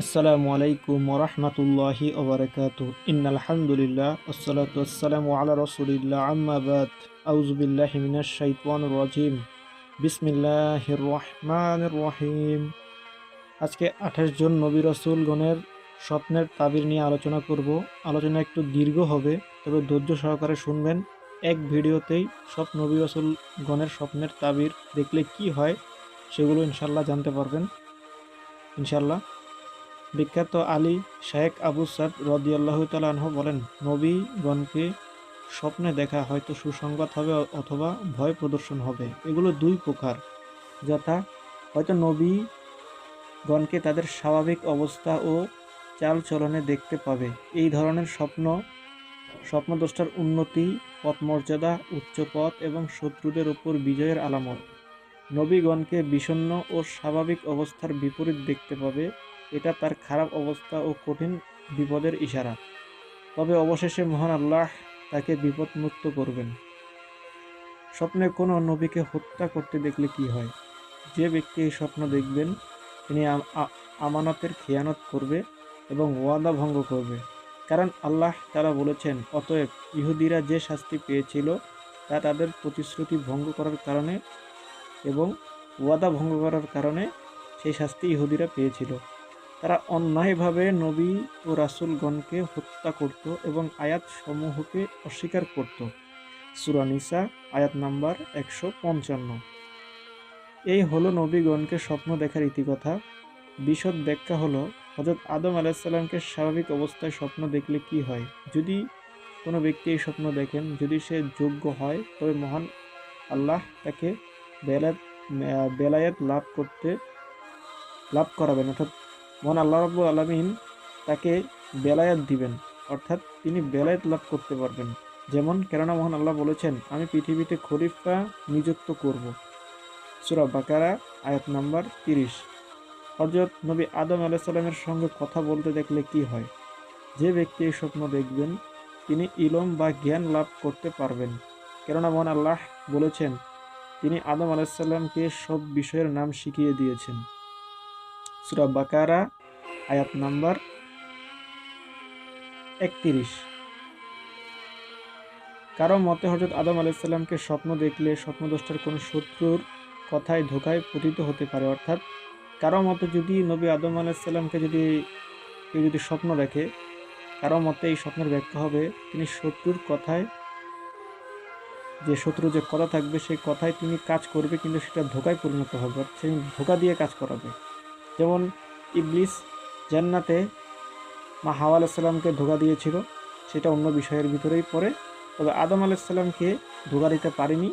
আসসালামু আলাইকুম ওরহমতুল্লাহি ওবরাকাতু ইন্নাল হামদুলিল্লাহ ওয়াসসালাতু ওয়াসসালামু আলা রাসূলিল্লাহ আম্মা বাদ আউযু বিল্লাহি মিনাশ শাইতানির রাজিম বিসমিল্লাহির রহমানির রহিম। আজকে 28 জন নবী রাসূলগণের স্বপ্নের তাবির নিয়ে আলোচনা করব। আলোচনা একটু দীর্ঘ হবে, তবে ধৈর্য সহকারে শুনবেন। এক ভিডিওতেই সব নবী রাসূলগণের স্বপ্নের তাবির দেখলে কি হয় সেগুলো ইনশাআল্লাহ জানতে পারবেন ইনশাআল্লাহ। বিখ্যাত আলী শায়েখ আবু সাদ রাদিয়াল্লাহু তাআলা আনহু বলেন, নবীগণকে স্বপ্নে দেখা হয়তো সুসংবাদ হবে অথবা ভয় প্রদর্শন হবে। এগুলো দুই প্রকার, যথা হয়তো নবীগণকে তাদের স্বাভাবিক অবস্থা ও চাল চলনে দেখতে পাবে। এই ধরনের স্বপ্নদ্রষ্টার উন্নতি, পথমর্যাদা, উচ্চ পথ এবং শত্রুদের উপর বিজয়ের আলামত। নবীগণকে বিষণ্ণ ও স্বাভাবিক অবস্থার বিপরীত দেখতে পাবে, এটা তার খারাপ অবস্থা ও কঠিন বিপদের ইশারা। তবে অবশেষে মহান আল্লাহ তাকে বিপদমুক্ত করবেন। স্বপ্নে কোনো নবীকে হত্যা করতে দেখলে কি হয়? যে ব্যক্তি এই স্বপ্ন দেখবেন তিনি আমানতের খেয়ানত করবে এবং ওয়াদা ভঙ্গ করবে। কারণ আল্লাহ তাআলা বলেছেন, অতএব ইহুদিরা যে শাস্তি পেয়েছিল তা তাদের প্রতিশ্রুতি ভঙ্গ করার কারণে এবং ওয়াদা ভঙ্গ করার কারণে সেই শাস্তি ইহুদিরা পেয়েছিল। তারা অন্যায়ভাবে নবী ও রাসূলগণকে হত্যা করত এবং আয়াত সমূহকে অস্বীকার করত। সূরা নিসা আয়াত নাম্বার 155। এই হলো নবীগণকে স্বপ্ন দেখার ইতিকথা। বিশদ ব্যাখ্যা হলো, হযরত আদম আলাইহিসসালামকে স্বাভাবিক অবস্থায় স্বপ্ন দেখলে কি হয়। যদি কোনো ব্যক্তি এই স্বপ্ন দেখেন, যদি সে যোগ্য হয়, তবে মহান আল্লাহ তাকে বেলায়েত বেলায়েত লাভ করাবেন, অর্থাৎ মহান আল্লাহ রাব্বুল আলামিন তাকে বেলায়েত দিবেন, অর্থাৎ তিনি বেলায়েত লাভ করতে পারবেন। যেমন, কেননা মহান আল্লাহ বলেছেন, আমি পৃথিবীতে খলিফা নিযুক্ত করব। সূরা বাকারা আয়াত নাম্বার 30। হযরত নবী আদম আলাইহিস সালামের সঙ্গে কথা বলতে দেখলে কি হয়? যে ব্যক্তি এই স্বপ্ন দেখবেন তিনি ইলম বা জ্ঞান লাভ করতে পারবেন, কেননা মহান আল্লাহ বলেছেন তিনি আদম আলাইহিস সালামকে সব বিষয়ের নাম শিখিয়ে দিয়েছেন। সূরা বাকারা আয়াত নাম্বার 31। কারো মতে হযরত আদম আলাইহিস সালামকে স্বপ্ন দেখলে স্বপ্নদ্রষ্টার কোনো শত্রুর কথায় ধোঁকায় পতিত হতে পারে। অর্থাৎ কারো মতে যদি নবী আদম আলাইহিস সালামকে কেউ যদি স্বপ্ন দেখে, কারো মতে এই স্বপ্নের ব্যাখ্যা হবে তিনি শত্রু যে কথা থাকবে সেই কথায় তিনি কাজ করবে, কিন্তু সেটা ধোঁকায় পরিণত হবে, অর্থাৎ সে ধোঁকা দিয়ে কাজ করাবে। যেমন ইবলিস জান্নাতে মা হাওয়া আলাইহিস সালামকে ধোঁকা দিয়েছিল, সেটা অন্য বিষয়ের ভিতরেই পড়ে। তবে আদম আলাইহিস সালামকে ধোঁকা দিতে পারেনি,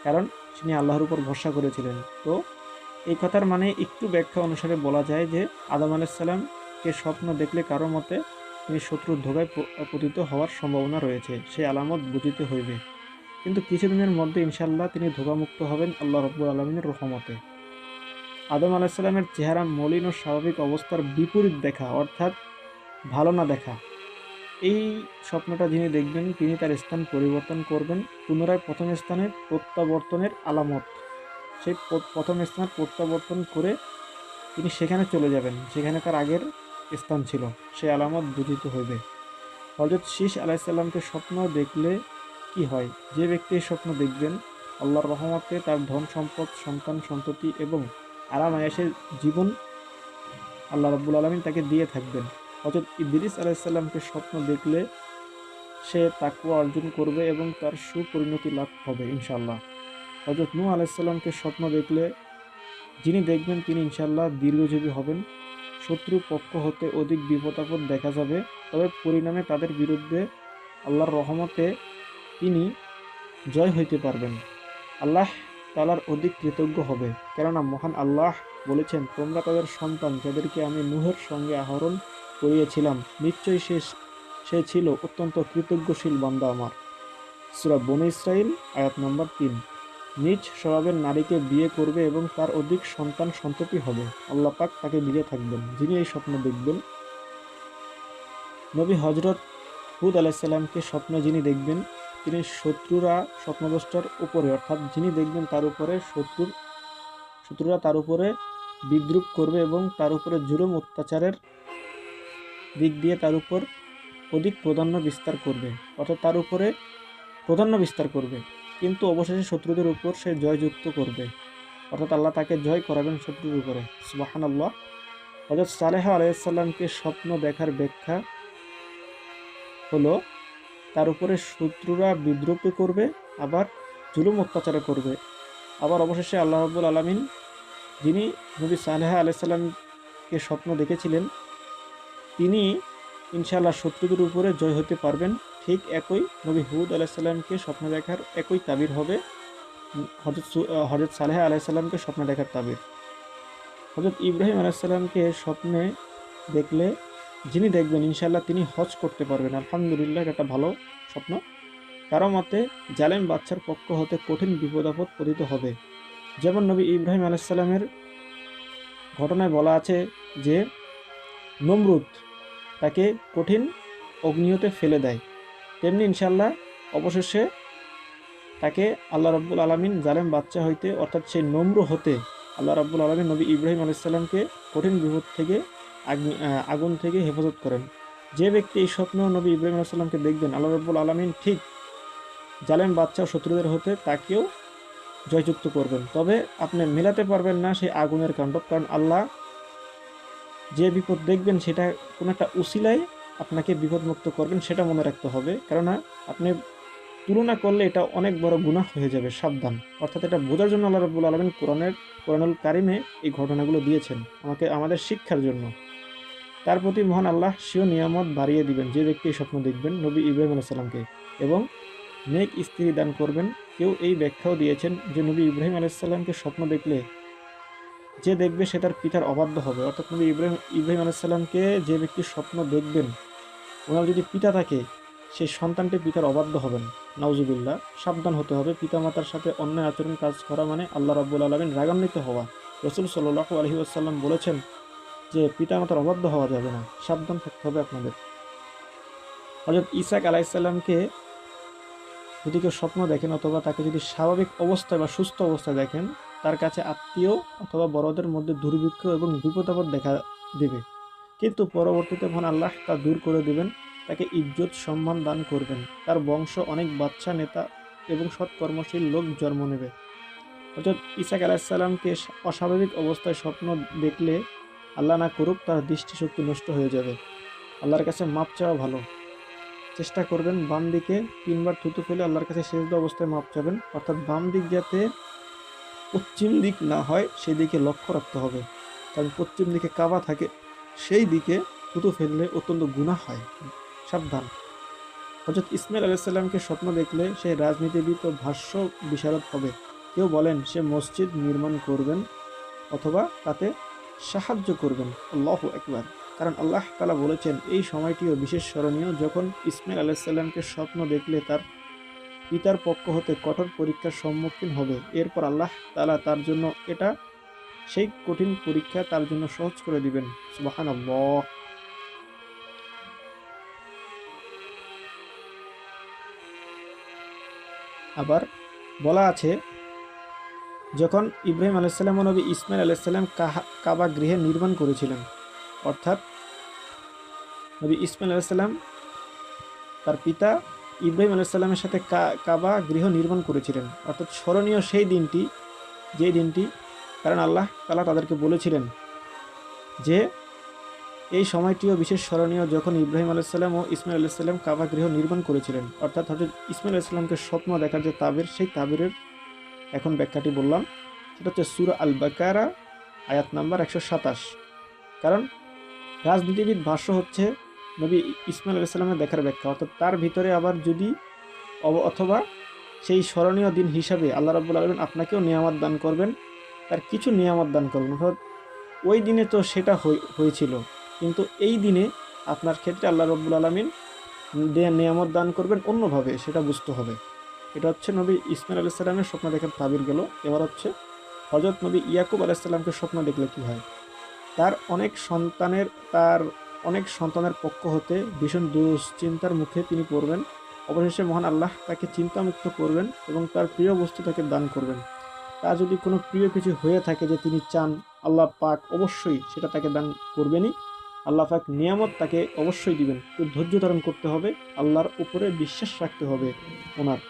কারণ তিনি আল্লাহর উপর ভরসা করেছিলেন। তো এই কথার মানে একটু ব্যাখ্যা অনুসারে বলা যায় যে আদম আলাইহিস সালামকে স্বপ্ন দেখলে কারো মতে তিনি শত্রুর ধোঁকায় পতিত হওয়ার সম্ভাবনা রয়েছে, সেই আলামত বুঝিতে হইবে। কিন্তু কিছুদিনের মধ্যে ইনশাআল্লাহ তিনি ধোঁকামুক্ত হবেন আল্লাহ রাব্বুল আলামিনের রহমতে। আদম আলাইহিস সালামের চেহারা মলিন ও স্বাভাবিক অবস্থার বিপরীত দেখা, অর্থাৎ ভালো না দেখা। এই স্বপ্নটা যিনি দেখবেন তিনি তার স্থান পরিবর্তন করবেন, পুনরায় প্রথম স্থানে প্রত্যাবর্তনের আলামত। সেই প্রথম স্থান প্রত্যাবর্তন করে তিনি সেখানে চলে যাবেন যেখানে তার আগের স্থান ছিল, সেই আলামত বুঝিতে হইবে। হযরত শীস আলাইহিস সালামকে স্বপ্ন দেখলে কি হয়? যে ব্যক্তি এই স্বপ্ন দেখবেন আল্লাহর রহমতে তার ধন সম্পদ, সন্তান সন্ততি এবং আরাম আয়েশের জীবন আল্লাহ রাব্বুল আলামিন তাকে দিয়ে থাকবেন। হযরত ইদ্রিস আলাইহিস সালামকে স্বপ্ন দেখলে সে তাকওয়া অর্জন করবে এবং তার সুপরিণতি লাভ হবে ইনশাআল্লাহ। হযরত নূহ আলাইহিস সালামকে স্বপ্ন দেখলে যিনি দেখবেন তিনি ইনশাআল্লাহ দীর্ঘজীবী হবেন। শত্রু পক্ষ হতে অধিক বিপদ-আপদ দেখা যাবে, তবে পরিণামে তাদের বিরুদ্ধে আল্লাহর রহমতে তিনি জয় হইতে পারবেন। আল্লাহ তাআলার অধিক কৃতজ্ঞ হবে, কেননা মহান আল্লাহ বলেছেন, তোমরা তাদের সন্তান যাদেরকে আমি নূহের সঙ্গে আহরণ করিয়েছিলাম, নিশ্চয়ই সে ছিল অত্যন্ত কৃতজ্ঞশীল বান্দা আমার। সূরা বনী ইসরাঈল আয়াত নম্বর ৩। নিজ স্বভাবের নারীকে বিয়ে করবে এবং তার অধিক সন্তান সন্ততি হবে, আল্লাহ পাক তাকে দিয়ে থাকবেন যিনি এই স্বপ্ন দেখবেন। নবী হযরত হুদ আলাইহিস সালামকে স্বপ্নে যিনি দেখবেন তিনি শত্রুরা স্বপ্নদ্রষ্টার উপরে, অর্থাৎ যিনি দেখবেন তার উপরে শত্রুরা তার উপরে বিদ্রূপ করবে এবং তার উপরে জুলুম অত্যাচারের দিক দিয়ে তার উপর অধিক প্রাধান্য বিস্তার করবে, অর্থাৎ তার উপরে প্রাধান্য বিস্তার করবে, কিন্তু অবশেষে শত্রুদের উপর সে জয়যুক্ত করবে, অর্থাৎ আল্লাহ তাকে জয় করাবেন শত্রুর উপরে। সুবহানাল্লাহ। হযরত সালেহ আলাইহিসসালামকে স্বপ্ন দেখার ব্যাখ্যা হলো তার উপরে শত্রুরা বিদ্রুপ করবে, আবার জুলুম অত্যাচার করবে, আবার অবশেষে আল্লাহ রাব্বুল আলামিন যিনি নবী সালেহ আলাইহিসসালামকে স্বপ্ন দেখেছিলেন তিনি ইনশাআল্লাহ শত্রুদের উপরে জয় হতে পারবেন। ঠিক একই নবী হুদ আলাইহিসসালামকে স্বপ্ন দেখার একই তাবির হবে হযরত সালেহ আলাইহিসসালামকে স্বপ্ন দেখার তাবির। হযরত ইব্রাহিম আলাইহিসসালামকে স্বপ্নে দেখলে যিনি দেখবেন ইনশাআল্লাহ তিনি হজ করতে পারবেন। আলহামদুলিল্লাহ, এটা একটা ভালো স্বপ্ন। কারো মতে জালেম বাদশার পক্ষ হতে কঠিন বিপদ আপদ পতিত হবে। যেমন নবী ইব্রাহিম আলাইহিসসালামের ঘটনায় বলা আছে যে নমরুদ তাকে কঠিন অগ্নিতে ফেলে দেয়, তেমনি ইনশাআল্লাহ অবশেষে তাকে আল্লাহ রাব্বুল আলামিন জালেম বাদশা হইতে, অর্থাৎ সেই নমরু হতে আল্লাহ রাব্বুল আলামিন নবী ইব্রাহিম আলাইহিসসালামকে কঠিন বিপদ থেকে আগুন থেকে হেফাজত করেন। যে ব্যক্তি এই স্বপ্ন নবী ইব্রাহিম আলাইহিসসালামকে দেখবেন, আল্লাহ রাব্বুল আলামিন ঠিক জালেম বাদশা ও শত্রুদের হতে তাকেও জয়যুক্ত করবেন। তবে আপনি মেলাতে পারবেন না সেই আগুনের কাণ্ড, কারণ আল্লাহ যে বিপদ দেখবেন সেটা কোনো একটা উসিলায় আপনাকে বিপদমুক্ত করবেন, সেটা মনে রাখতে হবে। কেননা আপনি তুলনা করলে এটা অনেক বড় গুনাহ হয়ে যাবে, সাবধান। অর্থাৎ এটা বোঝার জন্য আল্লাহ রাব্বুল আলামিন কোরআনুল কারিমে এই ঘটনাগুলো দিয়েছেন আমাদের শিক্ষার জন্য। তার প্রতি মহান আল্লাহ স্বীয় নিয়ামত বাড়িয়ে দিবেন যে ব্যক্তি এই স্বপ্ন দেখবেন নবী ইব্রাহিম আলাইহিস সালামকে, এবং নেক স্ত্রী দান করবেন। কেউ এই ব্যাখ্যাও দিয়েছেন যে নবী ইব্রাহিম আলাইহিস সালামকে স্বপ্ন দেখলে যে দেখবে সে তার পিতার অবাধ্য হবে। অর্থাৎ নবী ইব্রাহিম আলাইহিস সালামকে যে ব্যক্তি স্বপ্ন দেখবেন ওনার যদি পিতা থাকে সেই সন্তানটি পিতার অবাধ্য হবেন। নাউজুবিল্লাহ, সাবধান হতে হবে। পিতামাতার সাথে অন্যায় আচরণ কাজ করা মানে আল্লাহ রাব্বুল আলামিন রাগান্বিত হওয়া। রাসূল সাল্লাল্লাহু আলাইহি ওয়াসাল্লাম বলেছেন যে পিতামাতার অবাধ্য হওয়া যাবে না, সাবধান থাকতে হবে আপনাদের। হযরত ঈসা আলাইহিস সালামকে যদি কেউ স্বপ্ন দেখেন অথবা তাকে যদি স্বাভাবিক অবস্থায় বা সুস্থ অবস্থায় দেখেন, তার কাছে আত্মীয় অথবা বড়দের মধ্যে দুর্ভিক্ষ এবং বিপদ-আপদ দেখা দেবে, কিন্তু পরবর্তীতে মহান আল্লাহ তা দূর করে দেবেন, তাকে ইজ্জত সম্মান দান করবেন, তার বংশ অনেক বাদশা, নেতা এবং সৎকর্মশীল লোক জন্ম নেবে। হযরত ঈসা আলাইহিস সালামকে অস্বাভাবিক অবস্থায় স্বপ্ন দেখলে আল্লাহ না করুক তার দৃষ্টিশক্তি নষ্ট হয়ে যাবে। আল্লাহর কাছে মাপ চাওয়া ভালো। চেষ্টা করবেন বাম দিকে 3 বার থুতু ফেলে আল্লাহর কাছে সেজদা অবস্থায় মাপ চাবেন, অর্থাৎ বাম দিক যাতে পশ্চিম দিক না হয় সেই দিকে লক্ষ্য রাখতে হবে, কারণ পশ্চিম দিকে কাবা থাকে, সেই দিকে থুতু ফেললে অত্যন্ত গুনাহ হয়, সাবধান। হযরত ইসমাইল আলাইহিস সালামকে স্বপ্ন দেখলে সে রাজনীতিবিদ ও ভাষ্য বিশারদ হবে। কেউ বলেন সে মসজিদ নির্মাণ করবেন অথবা তাতে সাহায্য করবেন। আল্লাহু আকবার। কারণ আল্লাহ তাআলা বলেছেন এই সময়টিও বিশেষ স্মরণীয় যখন ইসমাইল আলাইহিস সালামকে স্বপ্ন দেখলে তার পিতার পক্ষ হতে কঠোর পরীক্ষার সম্মুখীন হবে। এরপর আল্লাহ তাআলা তার জন্য এটা সেই কঠিন পরীক্ষা তার জন্য সহজ করে দিবেন। সুবহানাল্লাহ। আবার বলা আছে যখন ইব্রাহিম আলাইহিস সালাম ও নবী ইসমাইল আলাইহিস সালাম কাবা গৃহে নির্মাণ করেছিলেন, অর্থাৎ নবী ইসমাইল আলাইহিস সালাম তার পিতা ইব্রাহিম আলাইহিস সালামের সাথে কাবা গৃহ নির্মাণ করেছিলেন, অর্থাৎ স্মরণীয় সেই দিনটি, যে দিনটি, কারণ আল্লাহ তাআলা তাদেরকে বলেছিলেন যে এই সময়টিও বিশেষ স্মরণীয় যখন ইব্রাহিম আলাইহিস সালাম ও ইসমাইল আলাইহিস সালাম কাবা গৃহ নির্মাণ করেছিলেন। অর্থাৎ হযরত ইসমাইল আলাইহিস সালামকে স্বপ্ন দেখার যে তাবির, সেই তাবিরের এখন ব্যাখ্যাটি বললাম, সেটা হচ্ছে সূরা আল বাকারা আয়াত নাম্বার 127। কারণ রাজনীতিবিদ ভাষ্য হচ্ছে নবী ইসমাইল আলাইহিস সালামের দেখার ব্যাখ্যা, অর্থাৎ তার ভিতরে আবার যদি অথবা সেই স্মরণীয় দিন হিসাবে আল্লাহ রাব্বুল আলামিন আপনাকেও নিয়ামত দান করবেন, তার কিছু নিয়ামত দান করবেন। অর্থাৎ ওই দিনে তো সেটা হয়েছিল, কিন্তু এই দিনে আপনার ক্ষেত্রে আল্লাহ রাব্বুল আলামিন নিয়ামত দান করবেন অন্যভাবে, সেটা বুঝতে হবে। এটা হচ্ছে নবী ইসমাইল আলাইহিস সালামের স্বপ্ন দেখার তাবির গেল। এবার হচ্ছে হযরত নবী ইয়াকুব আলাইহিস সালামকে স্বপ্ন দেখলে কী হয়। তার অনেক সন্তানের পক্ষ হতে ভীষণ দুশ্চিন্তার মুখে তিনি পড়বেন। অবশেষে মহান আল্লাহ তাকে চিন্তামুক্ত করবেন এবং তার প্রিয় বস্তু তাকে দান করবেন। তার যদি কোনো প্রিয় কিছু হয়ে থাকে যে তিনি চান, আল্লাহ পাক অবশ্যই সেটা তাকে দান করবেনই। আল্লাহ পাক নিয়ামত তাকে অবশ্যই দিবেন। তো ধৈর্য ধারণ করতে হবে, আল্লাহর উপরে বিশ্বাস রাখতে হবে ওনার।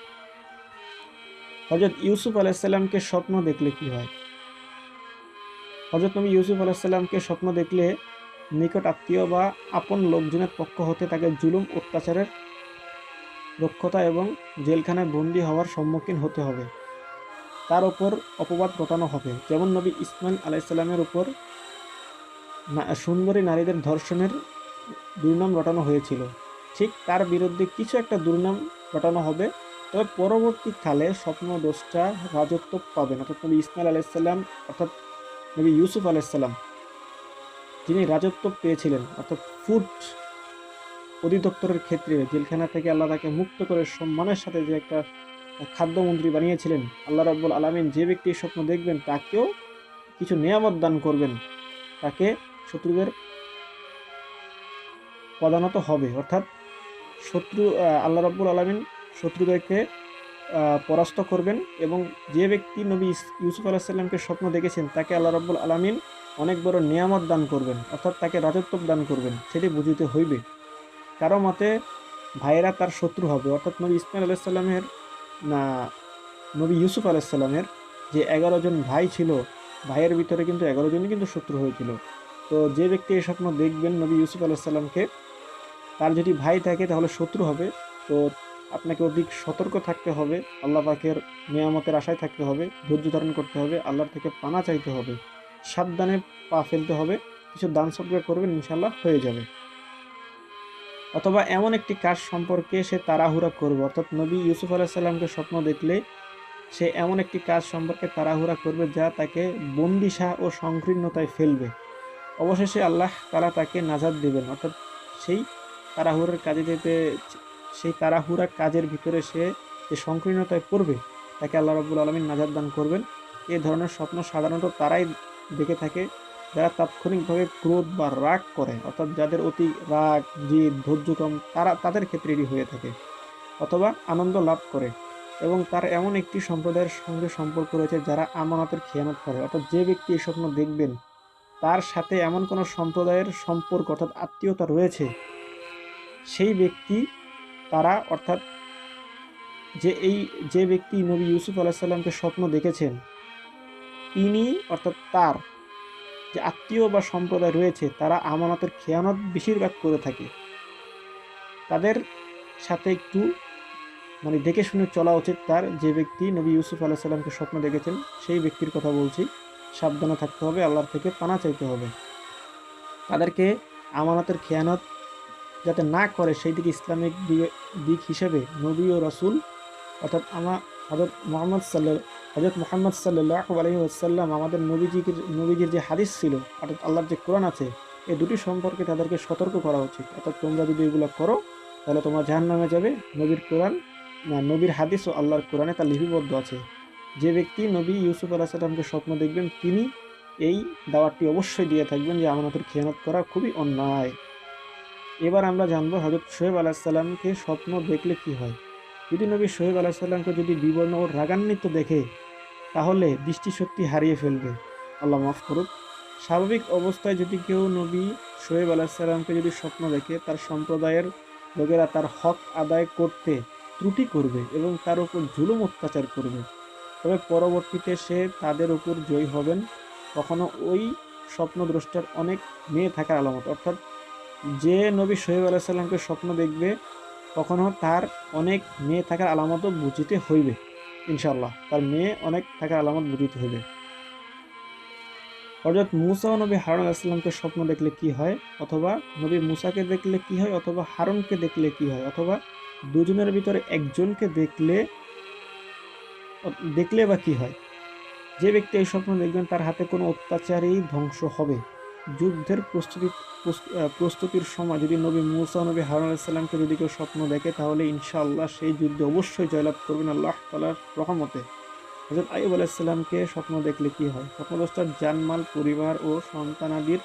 হযরত ইউসুফ আলাইসাল্লামকে স্বপ্ন দেখলে কি হয়? হযরত নবী ইউসুফ আলাইসাল্লামকে স্বপ্ন দেখলে নিকট আত্মীয় বা আপন লোকজনের পক্ষ হতে তাকে জুলুম অত্যাচারের রক্ষতা এবং জেলখানায় বন্দী হওয়ার সম্মুখীন হতে হবে। তার উপর অপবাদ রটানো হবে, যেমন নবী ইসমাইল আলাইসাল্লামের উপর সুন্দরী নারীদের ধর্ষণের দুর্নাম রটানো হয়েছিল। ঠিক তার বিরুদ্ধে কিছু একটা দুর্নাম রটানো হবে। তবে পরবর্তীকালে স্বপ্নদ্রষ্টা রাজত্ব পাবেন, অর্থাৎ নবী ইসমাইল আলাইসাল্লাম, অর্থাৎ নবী ইউসুফ আলাইসাল্লাম, যিনি রাজত্ব পেয়েছিলেন, অর্থাৎ ফুড অধিদপ্তরের ক্ষেত্রে জেলখানা থেকে আল্লাহ তাকে মুক্ত করে সম্মানের সাথে যে একটা খাদ্যমন্ত্রী বানিয়েছিলেন, আল্লাহ রাব্বুল আলামিন যে ব্যক্তি স্বপ্ন দেখবেন তাকেও কিছু নিয়ামত দান করবেন, তাকে শত্রুদের পদানত হবে। অর্থাৎ আল্লাহ রাব্বুল আলামিন শত্রুদেরকে পরাস্ত করবেন। এবং যে ব্যক্তি নবী ইউসুফ আলাইসাল্লামকে স্বপ্ন দেখেছেন তাকে আল্লাহ রাব্বুল আলামিন অনেক বড় নিয়ামত দান করবেন, অর্থাৎ তাকে রাজত্ব দান করবেন, সেটি বুঝিতে হইবে। কারো মতে ভাইয়েরা তার শত্রু হবে, অর্থাৎ নবী ইসমাইল আলাইসাল্লামের না নবী ইউসুফ আলাইসাল্লামের যে 11 জন ভাই ছিল, ভাইয়ের ভিতরে কিন্তু 11 জনই কিন্তু শত্রু হয়েছিল। তো যে ব্যক্তি এই স্বপ্ন দেখবেন নবী ইউসুফ আলাইসাল্লামকে, তার যদি ভাই থাকে তাহলে শত্রু হবে। তো আপনাকে অধিক সতর্ক থাকতে হবে, আল্লাহ পাকের নিয়ামতের আশায় থাকতে হবে, ধৈর্য ধারণ করতে হবে, আল্লাহর থেকে পানা চাইতে হবে, সাবধানে পা ফেলতে হবে, কিছু দান সদকা করবেন, ইনশাল্লাহ হয়ে যাবে। অথবা এমন একটি কাজ সম্পর্কে সে তাড়াহুড়া করবে, অর্থাৎ নবী ইউসুফ আলাইসাল্লামকে স্বপ্ন দেখলে সে এমন একটি কাজ সম্পর্কে তাড়াহুড়া করবে যা তাকে বন্দিশা ও সংকীর্ণতায় ফেলবে। অবশেষে আল্লাহ তাআলা তাকে নাজাত দেবেন, অর্থাৎ সেই সেই তাড়াহুড়া কাজের ভিতরে সে যে সংকীর্ণতায় পড়বে তাকে আল্লাহ রাব্বুল আলামিন নাজাত দান করবেন। এই ধরনের স্বপ্ন সাধারণত তারাই দেখে থাকে যারা তাৎক্ষণিকভাবে ক্রোধ বা রাগ করে, অর্থাৎ যাদের অতি রাগ, জিদ, ধৈর্য কম, তাদের ক্ষেত্রে এটি হয়ে থাকে। অথবা আনন্দ লাভ করে এবং তার এমন একটি সম্প্রদায়ের সঙ্গে সম্পর্ক রয়েছে যারা আমানতের খেয়ানত করে, অর্থাৎ যে ব্যক্তি এই স্বপ্ন দেখবেন তার সাথে এমন কোনো সম্প্রদায়ের সম্পর্ক অর্থাৎ আত্মীয়তা রয়েছে, সেই ব্যক্তি তারা অর্থাৎ যে ব্যক্তি নবী ইউসুফ আলাইসাল্লামকে স্বপ্ন দেখেছেন তিনি অর্থাৎ তার যে আত্মীয় বা সম্প্রদায় রয়েছে তারা আমানতের খেয়ানত বেশিরভাগ করে থাকে। তাদের সাথে একটু দেখে শুনে চলা উচিত তার। যে ব্যক্তি নবী ইউসুফ আলাইসাল্লামকে স্বপ্ন দেখেছেন সেই ব্যক্তির কথা বলছি, সাবধানে থাকতে হবে, আল্লাহর থেকে পানা চাইতে হবে, তাদেরকে আমানতের খেয়ানত যাতে না করে সেই দিকে ইসলামিক দিক হিসেবে নবী ও রাসূল অর্থাৎ হযরত মুহাম্মদ সাল্লাল্লাহু আলাইহি ওয়াসাল্লাম আমাদের নবীজির যে হাদিস ছিল অর্থাৎ আল্লাহর যে কোরআন আছে, এই দুটি সম্পর্কে তাদেরকে সতর্ক করা উচিত। অর্থাৎ তোমরা যদি এগুলো করো তাহলে তোমরা জাহান্নামে যাবে। নবীর হাদিস ও আল্লাহর কোরআনে তা লিপিবদ্ধ আছে। যে ব্যক্তি নবী ইউসুফ আলাইহিস সালামকে স্বপ্ন দেখবেন তিনি এই দাওয়াতটি অবশ্যই দিয়ে থাকবেন যে আমানতের খেয়ানত করা খুবই অন্যায়। এবার আমরা জানবো হযরত শোয়েব আলাইহিসসালামকে স্বপ্ন দেখলে কি হয়। যদি নবী শোয়েব আলাইহিসসালামকে যদি বিবর্ণ ও রাগান্বিত দেখে তাহলে দৃষ্টিশক্তি হারিয়ে ফেলবে, আল্লাহ মাফ করুক। স্বাভাবিক অবস্থায় যদি কেউ নবী শোয়েব আলাইহিসসালামকে যদি স্বপ্ন দেখে তার সম্প্রদায়ের লোকেরা তার হক আদায় করতে ত্রুটি করবে এবং তার উপর জুলুম অত্যাচার করবে, তবে পরবর্তীতে সে তাদের উপর জয়ী হবেন। কখনো ওই স্বপ্নদ্রষ্টার অনেক মেয়ে থাকার আলামত, অর্থাৎ যে নবী শোয়েব আলাইহিসসালামকে স্বপ্ন দেখবে কখনো তার অনেক মেয়ে থাকার আলামতও বুঝিতে হইবে। ইনশাআল্লাহ তার মেয়ে অনেক থাকার আলামত বুঝিতে হইবে। হযরত মূসা ও নবী হারুন আলাইহিসসালামকে স্বপ্ন দেখলে কি হয়, অথবা নবী মূসাকে দেখলে কি হয়, অথবা হারুনকে দেখলে কি হয়, অথবা দুজনের ভিতরে একজনকে দেখলে বা কি হয়। যে ব্যক্তি এই স্বপ্ন দেখবেন তার হাতে কোনো অত্যাচারী ধ্বংস হবে। যুদ্ধের প্রস্তুতির সময় যদি নবী মূসা ও নবী হারুন আলাইহিস সালামকে যদি কেউ স্বপ্ন দেখে তাহলে ইনশাআল্লাহ সেই যুদ্ধে অবশ্যই জয়লাভ করবেন আল্লাহ তাআলার রহমতে। হযরত আইয়ুব আলাইহিস সালামকে স্বপ্ন দেখলে কি হয়, স্বপ্নদ্রষ্টার জানমাল, পরিবার ও সন্তানাদির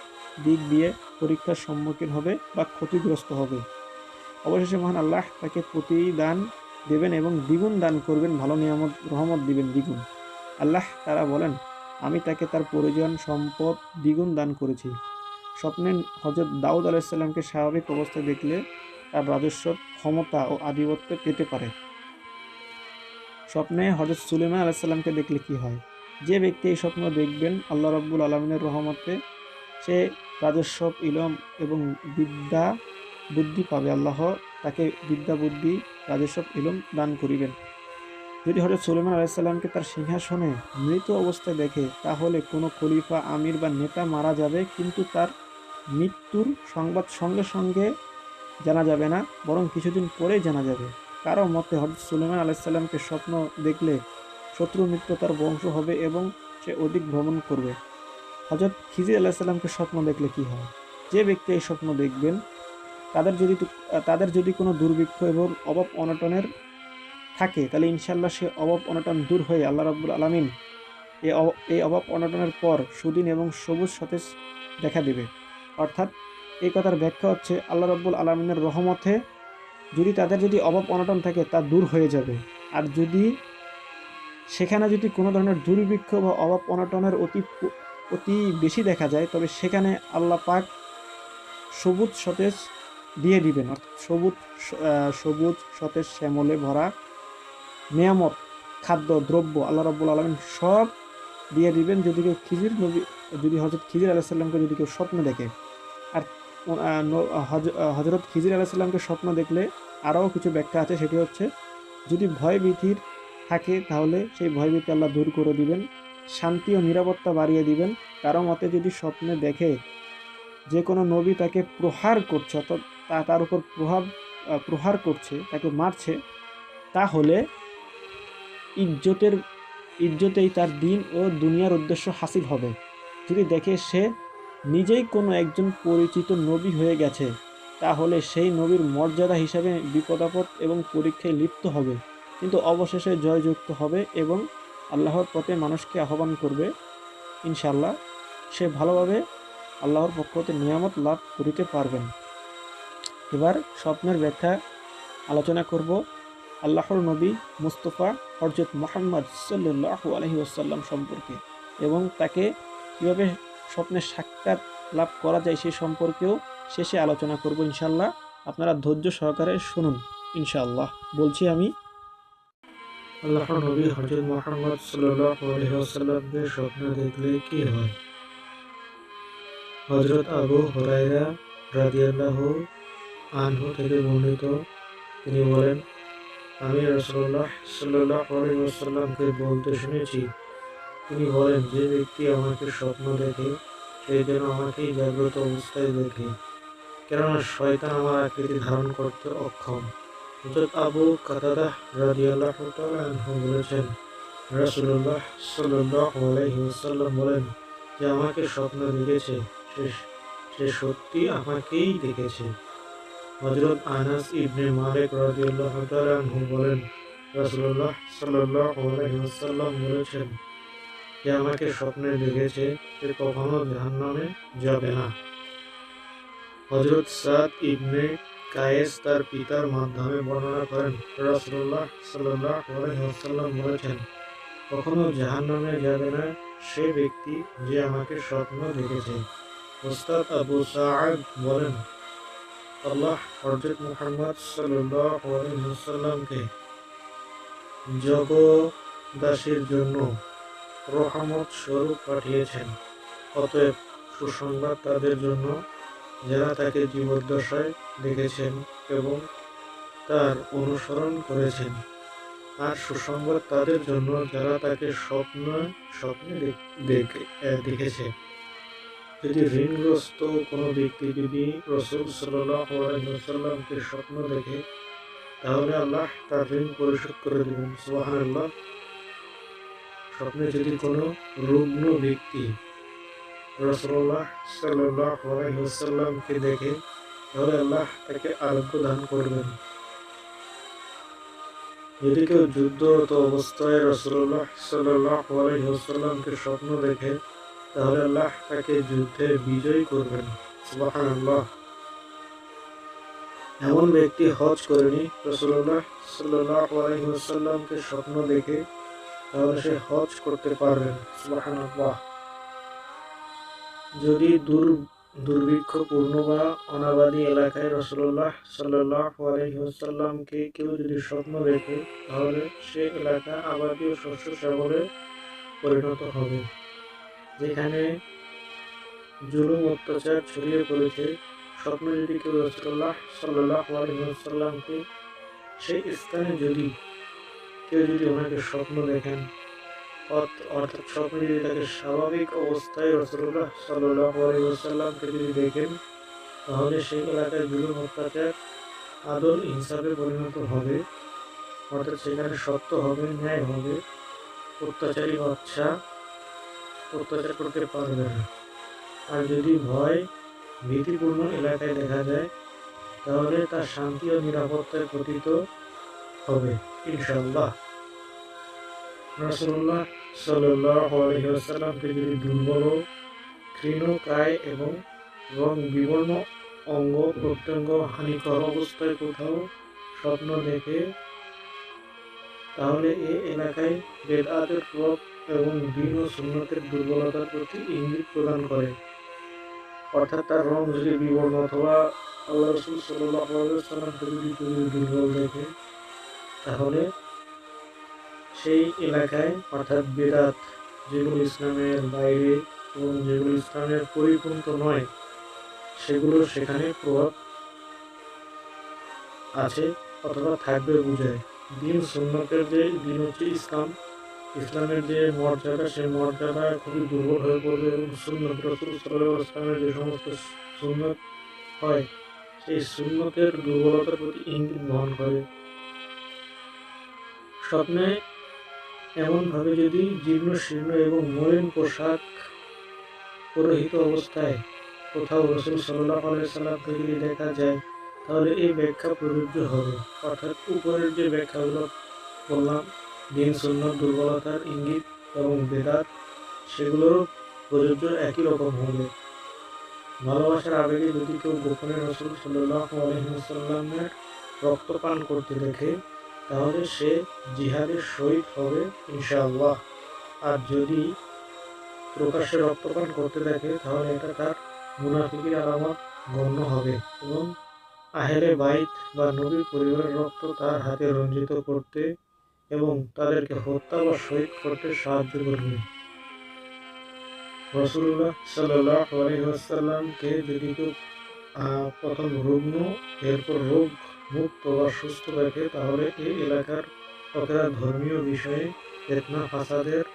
দিক দিয়ে পরীক্ষার সম্মুখীন হবে বা ক্ষতিগ্রস্ত হবে। অবশেষে মহান আল্লাহ তাকে প্রতিদান দেবেন এবং দ্বিগুণ দান করবেন, ভালো নিয়ামত রহমত দিবেন দ্বিগুণ। আল্লাহ তাআলা বলেন, আমি তাকে তার প্রয়োজন সম্পদ দ্বিগুণ দান করেছি। স্বপ্নে হযরত দাউদ আলাইহিস সালামকে স্বাভাবিক অবস্থায় দেখলে তার রাজস্ব, ক্ষমতা ও আধিপত্য পেতে পারে। স্বপ্নে হযরত সুলাইমান আলাইহিস সালামকে দেখলে কি হয়? যে ব্যক্তি এই স্বপ্ন দেখবেন আল্লাহ রাব্বুল আলামিনের রহমতে সে রাজস্ব, ইলম এবং বিদ্যা বুদ্ধি পাবে। আল্লাহ তাকে বিদ্যা বুদ্ধি, রাজস্ব, ইলম দান করিবেন। যদি হযরত সুলাইমান আলাইহিস সালামকে তার সিংহাসনে মৃত অবস্থায় দেখে, তাহলে কোনো খলিফা, আমির বা নেতা মারা যাবে, কিন্তু তার মৃত্যুর সংবাদ সঙ্গে সঙ্গে জানা যাবে না, বরং কিছুদিন পরেই জানা যাবে। কারো মতে হযরত সুলাইমান আলাইহিস সালামকে স্বপ্ন দেখলে শত্রু মিত্র তার বংশ হবে এবং সে অধিক ভ্রমণ করবে। হযরত খিজির আলাইহিস সালামকে স্বপ্ন দেখলে কি হয়? যে ব্যক্তি এই স্বপ্ন দেখবেন তাদের যদি কোনো দুর্ভিক্ষ এবং অভাব অনটনের থাকে, তাহলে ইনশাআল্লাহ সে অভাব অনটন দূর হয়ে আল্লাহ রাব্বুল আলামিন এই অভাব অনটনের পর সুদিন এবং সবুজ সতেজ দেখা দেবে। অর্থাৎ এই কথার ব্যাখ্যা হচ্ছে, আল্লাহ রাব্বুল আলামিনের রহমতে তাদের অভাব অনটন থাকে তা দূর হয়ে যাবে। আর সেখানে যদি কোনো ধরনের দুর্ভিক্ষ বা অভাব অনটনের অতি বেশি দেখা যায়, তবে সেখানে আল্লাহ পাক সবুজ সতেজ দিয়ে দিবেন। অর্থাৎ সবুজ সতেজ শ্যামলে ভরা নিয়ামত, খাদ্য দ্রব্য আল্লাহ রাব্বুল আলামিন সব দিয়ে দিবেন যদি হযরত খিজির আলাইহিস সালামকে যদি কেউ স্বপ্ন দেখে। আর হযরত খিজির আলাইহিস সালামকে স্বপ্ন দেখলে আরও কিছু ব্যাখ্যা আছে, সেটি হচ্ছে, যদি ভয় ভীতির থাকে তাহলে সেই ভয় ভীতি আল্লাহ দূর করে দিবেন, শান্তি ও নিরাপত্তা বাড়িয়ে দিবেন। কারো মতে যদি স্বপ্নে দেখে যে কোনো নবী তাকে প্রহার করছে, অর্থাৎ তার উপর প্রহার করছে, তাকে মারছে, তাহলে ইজ্জতেই তার দিন ও দুনিয়ার উদ্দেশ্য হাসিল হবে। যদি দেখে সে নিজেই কোনো একজন পরিচিত নবী হয়ে গেছে, তাহলে সেই নবীর মর্যাদা হিসাবে বিপদাপদ এবং পরীক্ষায় লিপ্ত হবে, কিন্তু অবশেষে জয়যুক্ত হবে এবং আল্লাহর পথে মানুষকে আহ্বান করবে। ইনশাআল্লাহ সে ভালোভাবে আল্লাহর পক্ষ হতে নিয়ামত লাভ করিতে পারবেন। এবার স্বপ্নের ব্যাখ্যা আলোচনা করব আল্লাহর নবী মুস্তাফা হযরত মুহাম্মদ সাল্লাল্লাহু আলাইহি ওয়াসাল্লাম সম্পর্কে, এবং তাকে কীভাবে স্বপ্নের সাক্ষাৎ লাভ করা যায় সে সম্পর্কেও শেষে আলোচনা করব ইনশাআল্লাহ। আপনারা ধৈর্য সহকারে শুনুন ইনশাআল্লাহ। বলছি আমি, আল্লাহর নবী হযরত মুহাম্মদ সাল্লাল্লাহু আলাইহি ওয়াসাল্লামকে স্বপ্নে দেখলে কি হয়? হযরত আবু হুরায়রা রাদিয়াল্লাহু আনহু থেকে বর্ণিত, তিনি বলেন, আমি রাসূলুল্লাহ সাল্লাল্লাহু আলাইহি ওয়াসাল্লামকে বলতে শুনেছি, তিনি বলেন, যে ব্যক্তি আমাকে স্বপ্ন দেখে সে যেন আমাকেই জাগ্রত অবস্থায় দেখে, কেননা শয়তান আমার আকৃতি ধারণ করতে অক্ষম। হযরত আবু কাতাদাহ রাদিয়াল্লাহু তাআলা আনহু বলেছেন, রাসূলুল্লাহ সাল্লাল্লাহু আলাইহি ওয়াসাল্লাম বলেন, যে আমাকে স্বপ্ন দেখেছে সে সত্যি আমাকেই দেখেছে। হযরত আনাস ইবনে মালিক রাদিয়াল্লাহু তাআলা আনহু বলেন, রাসূলুল্লাহ সাল্লাল্লাহু আলাইহি ওয়াসাল্লাম বলেছেন, যে আমাকে স্বপ্নে দেখেছে সে কখনো জাহান্নামে যাবে না। হযরত সাদ ইবনে কায়েস তার পিতার মাধ্যমে বর্ণনা করেন, রাসূলুল্লাহ সাল্লাল্লাহু আলাইহি ওয়াসাল্লাম বলেছেন, কখনো জাহান্নামে যাবে না সে ব্যক্তি যে আমাকে স্বপ্ন দেখেছে। ওস্তাদ আবু সাঈদ বলেন, আল্লাহ হযরত মুহাম্মদ সাল্লাল্লাহু আলাইহি ওয়াসাল্লামকে জগৎবাসীর জন্য রহমত স্বরূপ পাঠিয়েছেন। অতএব সুসংবাদ তাদের জন্য যারা তাকে জীবদ্দশায় দেখেছেন এবং তার অনুসরণ করেছেন, আর সুসংবাদ তাদের জন্য যারা তাকে স্বপ্নে দেখেছে। যদি ঋণগ্রস্ত কোনো ব্যক্তি যদি রাসূল সাল্লাল্লাহু আলাইহি ওয়াসাল্লামকে স্বপ্ন দেখে, তাহলে আল্লাহ তার ঋণ পরিশোধ করে দেবেন। সুবহানাল্লাহ। স্বপ্নে যদি কোনো রুগ্ন ব্যক্তি রাসূলুল্লাহ সাল্লাল্লাহু আলাইহি ওয়াসাল্লামকে দেখে, তাহলে আল্লাহ তাকে আরোগ্য দান করবেন। যদি কেউ যুদ্ধরত অবস্থায় রাসূলুল্লাহ সাল্লাল্লাহু আলাইহি ওয়াসাল্লামকে স্বপ্ন দেখে, তাহলে আল্লাহ তাকে যুদ্ধে বিজয়ী করবেন। সুবহানাল্লাহ। এমন ব্যক্তি হজ করেনি, রাসূলুল্লাহ সাল্লাল্লাহু আলাইহি ওয়াসাল্লামকে স্বপ্ন দেখে তাহলে সে হজ করতে পারবেন। সুবহানাল্লাহ। যদি দুর্ভিক্ষপূর্ণ বা অনাবাদী এলাকায় রাসূলুল্লাহ সাল্লাল্লাহু আলাইহি ওয়াসাল্লামকে কেউ যদি স্বপ্ন দেখে, তাহলে সে এলাকা আবাদি ও শস্য শ্যামলে পরিণত হবে। যেখানে জুলুম অত্যাচার ছড়িয়ে পড়েছে, স্বপ্নে যদি কেউ রাসূলুল্লাহ সাল্লাল্লাহু আলাইহি ওয়াসাল্লামকে সেই স্থানে কেউ যদি ওনাকে স্বপ্ন দেখেন, অর্থাৎ স্বপ্নে যদি তাকে স্বাভাবিক অবস্থায় রাসূলুল্লাহ সাল্লাল্লাহু আলাইহি ওয়াসাল্লামকে যদি দেখেন, তাহলে সেই এলাকায় জুলুম অত্যাচার আদল ইনসাফে পরিণত হবে। অর্থাৎ সেখানে সত্য হবে, ন্যায় হবে, অত্যাচারী বাদশা অত্যাচার করতে পারবে না। আর যদি ভীতিপূর্ণ এলাকায় দেখা যায়, তাহলে তার শান্তি ও নিরাপত্তায় পতিত হবে ইনশাআল্লাহ। রাসূলুল্লাহ সাল্লাল্লাহু আলাইহি ওয়াসাল্লামকে যদি দুর্বল, তৃণকায় এবং বিবর্ণ অঙ্গ প্রত্যঙ্গ হানিকর অবস্থায় কোথাও স্বপ্ন দেখে, তাহলে এ এলাকায় বেদআতের প্রভাব এবং দ্বীন ও সুন্নতের দুর্বলতার প্রতি ইঙ্গিত প্রদান করে। অর্থাৎ তার রং যদি বিবর্ণ অথবা আল্লাহ রাসূল সাল্লাল্লাহু আলাইহি ওয়াসাল্লামকে যদি দুর্বল দেখে, তাহলে সেই এলাকায় অর্থাৎ বেদাত, যেগুলো ইসলামের বাইরে এবং যেগুলো ইসলামের পরিপন্থী নয়, সেগুলো সেখানে প্রভাব আছে অথবা থাকবে বোঝায়। দ্বীন সুন্নতের যে দ্বীন হচ্ছে ইসলামের যে মর্যাদা, সেই মর্যাদা খুবই দুর্বল হয়ে পড়বে এবং সুন্নত রাসূল সাল্লাল্লাহু আলাইহি ওয়াসাল্লামের যে সমস্ত সুন্নত হয়, সেই সুন্নতের দুর্বলতার প্রতি ইঙ্গিত বহন করে। স্বপ্নে এমনভাবে যদি জীর্ণ শীর্ণ এবং মলিন পোশাক পরিহিত অবস্থায় কোথাও রাসূল সাল্লাল্লাহু আলাইহি সাল্লামকে যদি দেখা যায়, তাহলে এই ব্যাখ্যা প্রযোজ্য হবে। অর্থাৎ উপরের যে ব্যাখ্যাগুলো বললাম, দ্বীন সুন্নত দুর্বলতার ইঙ্গিত এবং বেদাত, সেগুলোরও প্রযোজ্য একই রকম হবে। ভালোবাসার আবেগে যদি কেউ গোপনে রাসূল সাল্লাল্লাহু আলাইহি ওয়াসাল্লামের রক্তপান করতে দেখে, তাহলে সে জিহাদের শহীদ হবে ইনশাআল্লাহ। আর যদি প্রকাশ্যে রক্তপান করতে দেখে, তাহলে এটা তার মুনাফিকের আলামত গণ্য হবে এবং আহলে বাইত বা নবীর পরিবারের রক্ত তার হাতে রঞ্জিত করতে এবং তাদেরকে হত্যা বা শহীদ করতে সাহায্য করবে। রাসূলুল্লাহ সাল্লাল্লাহু আলাইহি ওয়াসাল্লামকে যদি কেউ প্রথম রুগ্ন, এরপর রোগ মুক্ত বা সুস্থ দেখে, তাহলে এই এলাকার লোকেরা ধর্মীয় বিষয়ে ফিতনা ফাসাদের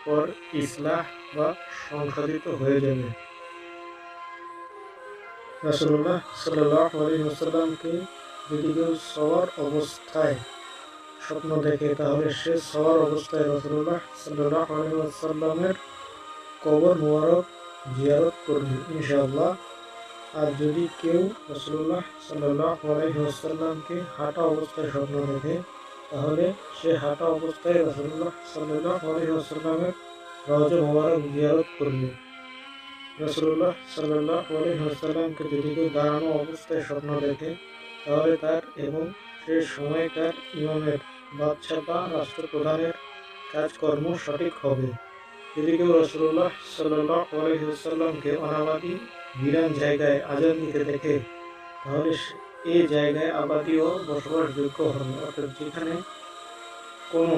পর ইসলাহ বা সংশোধিত হয়ে যাবে। রাসূলুল্লাহ সাল্লাল্লাহু আলাইহি ওয়াসাল্লামকে যদি কেউ সওয়ার অবস্থায় স্বপ্ন দেখে, তাহলে সে সওয়ার অবস্থায় রাসূলুল্লাহ সাল্লাল্লাহু আলাইহি ওয়াসাল্লামের কবর মুবারক জিয়ারত করবে ইনশাআল্লাহ। আর যদি কেউ রাসূলুল্লাহ সাল্লাল্লাহু আলাইহি ওয়াসাল্লামকে হাঁটা অবস্থায় স্বপ্ন দেখে, তাহলে সে হাঁটা অবস্থায় রাসূলুল্লাহ সাল্লাল্লাহু আলাইহি ওয়াসাল্লামের রওজা মুবারক জিয়ারত করবে। রাসূলুল্লাহ সাল্লাল্লাহু আলাইহি ওয়াসাল্লামকে যদি কেউ দাঁড়ানো অবস্থায় স্বপ্ন দেখে, তাহলে তার এবং সে সময়কার ইমামের, বাদশা বা রাষ্ট্রপ্রধানের কাজকর্ম সঠিক হবে। যদি কেউ রাসূলুল্লাহ সাল্লাল্লাহু আলাইহি ওয়াসাল্লামকে অনাবাদী বিরান জায়গায় আযান দিতে দেখে, তাহলে এই জায়গায় আবাদী ও বসবাসযোগ্য হবে। অর্থাৎ যেখানে কোনো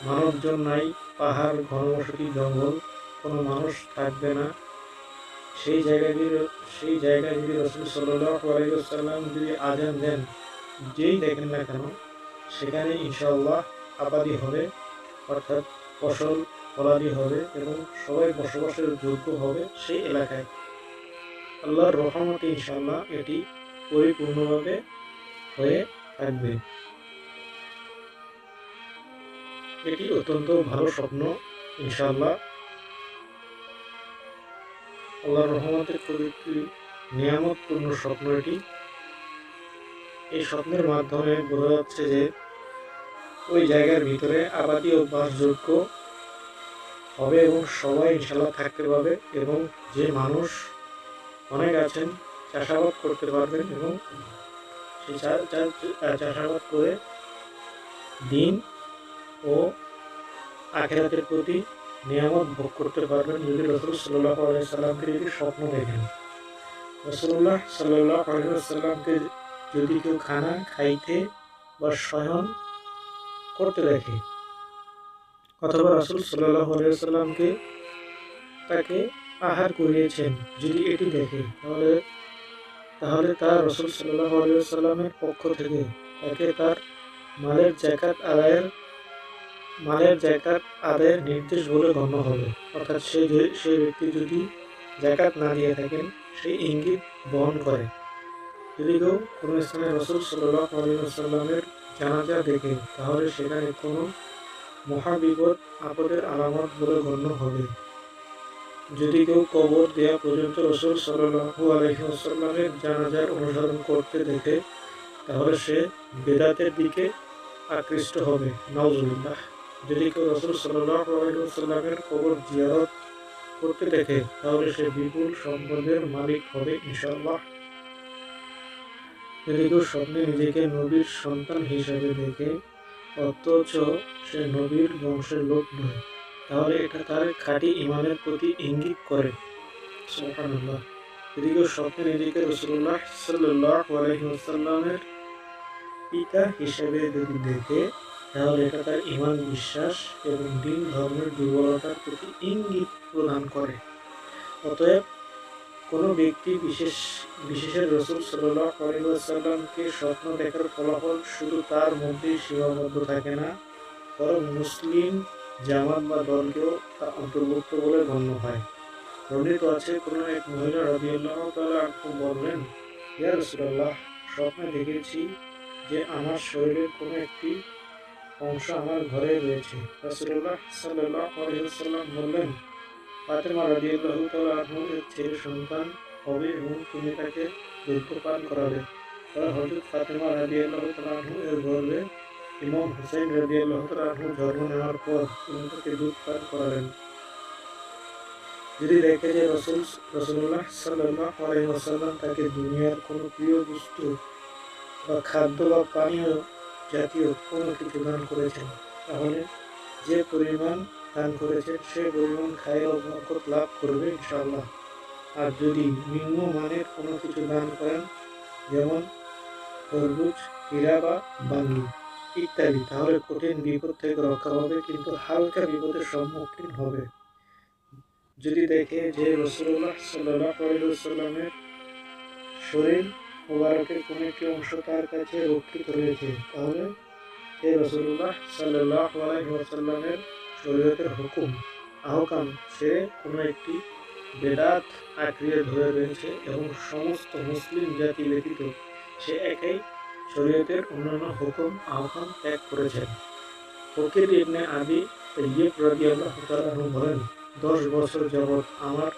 মানবজন নাই, পাহাড়, ঘনবসতি, জঙ্গল, কোনো মানুষ থাকবে না, সেই জায়গায় যদি রাসূল সাল্লাল্লাহু আলাইহি ওয়াসাল্লাম যদি আযান দেন, যেই দেখেন না কেন, সেখানে ইনশাআল্লাহ আবাদী হবে, অর্থাৎ ফসল ফলাদি হবে এবং সবাই বসবাসের যোগ্য হবে সেই এলাকায়। আল্লাহর রহমতে ইনশাআল্লাহ এটি পরিপূর্ণভাবে হয়ে থাকবে। এটি অত্যন্ত ভালো স্বপ্ন ইনশাআল্লাহ। আল্লাহর রহমতে খুবই একটি নিয়ামতপূর্ণ স্বপ্ন এটি। এই স্বপ্নের মাধ্যমে বোঝা যাচ্ছে যে ওই জায়গার ভিতরে আবাদী ও বাসযোগ্য হবে এবং সবাই ইনশাআল্লাহ থাকতে পারবে এবং যে মানুষ অনেক আছেন চাষাবাদ করতে পারবেন এবং সেই চাষাবাদ করে দিন ও আখিরাতের প্রতি নিয়ামত ভোগ করতে পারবেন যদি রাসূল সাল্লাল্লাহু আলাইহি সাল্লামকে যদি স্বপ্ন দেখেন। রাসূলুল্লাহ সাল্লাল্লাহু আলাইহি ওয়াসাল্লামকে যদি কেউ খানা খাইতে বা শয়ন করতে দেখে, অথবা রাসূল সাল্লাল্লাহু আলাইহি ওয়াসাল্লামকে তাকে আহার করিয়েছেন যদি এটি দেখে, তাহলে তাহলে তার রাসূল সাল্লাল্লাহু আলাইহি ওয়াসাল্লামের পক্ষ থেকে তাকে তার মালের যাকাত আদায়ের নির্দেশ বলে গণ্য হবে। অর্থাৎ সে ব্যক্তি যদি যাকাত না দিয়ে থাকেন, সেই ইঙ্গিত বহন করে। যদি কেউ কোনো স্থানে রাসূল সাল্লাল্লাহু আলাইহি ওয়াসাল্লামের জানাজা দেখে, তাহলে সেখানে কোনো মহাবিপদ আপদের আলামত বলে গণ্য হবে। যদি কেউ কবর দেয়া পর্যন্ত রাসূল সাল্লাল্লাহু আলাইহি ওয়াসাল্লামের জানাজার অনুসরণ করতে দেখে, তাহলে সে বেদাতের দিকে আকৃষ্ট হবে। নাউজুবিল্লাহ। যদি কেউ রাসূল সাল্লাল্লাহু আলাইহি ওয়াসাল্লামের কবর জিয়ারত করতে দেখে, তাহলে সে বিপুল সম্পদের মালিক হবে ইনশাআল্লাহ। যদি কেউ স্বপ্নে নিজেকে নবীর সন্তান হিসেবে দেখে, অথচ সে নবীর বংশের লোক নয়, তাহলে এটা তার খাঁটি ঈমানের প্রতি ইঙ্গিত করে। সুবহানাল্লাহ। যদি কেউ স্বপ্নে নিজেকে রাসূলুল্লাহ সাল্লাল্লাহু আলাইহি ওয়াসাল্লামের পিতা হিসেবে যদি দেখে, তাহলে এটা তার ঈমান, বিশ্বাস এবং দ্বীন ধর্মের দুর্বলতার প্রতি ইঙ্গিত প্রদান করে। অতএব কোনো ব্যক্তি বিশেষের রাসূল সাল্লাল্লাহু আলাইহি ওয়াসাল্লামকে স্বপ্ন দেখার ফলাফল শুধু তার মধ্যেই সীমাবদ্ধ থাকে না, বরং মুসলিম জামাত বা দলকেও তা অন্তর্ভুক্ত বলে গণ্য হয়। বর্ণিত আছে, কোনো এক মহিলা রাদিয়াল্লাহু তাআলা আনহু বললেন, ইয়া রাসূলুল্লাহ, স্বপ্নে দেখেছি যে আমার শরীরের কোনো একটি অংশ আমার ঘরে রয়েছে। রাসূলুল্লাহ সাল্লাল্লাহু আলাইহি ওয়াসাল্লাম বললেন, ফাতেমা রাদিয়াল্লাহু তাআলা আনহু এর ছেলে সন্তান হবে এবং তুমি তাকে দুগ্ধ পান করাবে। হযরত ফাতেমা রাদিয়াল্লাহু তাআলা আনহু এর গর্ভে ইমাম হুসাইন রাদিয়াল্লাহু তাআলা আনহু জন্ম নেওয়ার পর তিনি তাকে দুধ পান করালেন। যদি দেখে যে রাসূলুল্লাহ সাল্লাল্লাহু আলাইহি ওয়াসাল্লাম তাকে দুনিয়ার কোনো প্রিয় বস্তু বা খাদ্য বা পানীয় জাতীয় কোনো কিছু দান করেছেন, তাহলে যে পরিমাণ দান করেছেন সে পরিমাণ খায় ও বরকত লাভ করবে ইনশাআল্লাহ। আর যদি নিম্ন মানের কোনো কিছু দান করেন, যেমন তরমুজ, হীরা বা বাঙ্গি ইত্যাদি, তাহলে কঠিন বিপদ থেকে রক্ষা হবে, কিন্তু হালকা বিপদের সম্মুখীন হবে। যদি দেখে যে রাসূলুল্লাহ সাল্লাল্লাহু আলাইহি ওয়াসাল্লামের শরীর মোবারকের কোনো একটি অংশ তার কাছে রক্ষিত রয়েছে, তাহলে সে রাসূলুল্লাহ সাল্লাল্লাহু আলাইহি ওয়াসাল্লামের শরীয়তের হুকুম আহকাম সে কোনো একটি বেদাত আঁকড়িয়ে ধরে রয়েছে এবং সমস্ত মুসলিম জাতি ব্যতীত সে একাই শরীয়তের অন্যান্য হুকুম আহকাম ত্যাগ করেছেন। ফকির ইবনে আবি তাইয়্যিব রাদিয়াল্লাহু তাআলা আনহু বলেন, 10 বছর যাবৎ আমার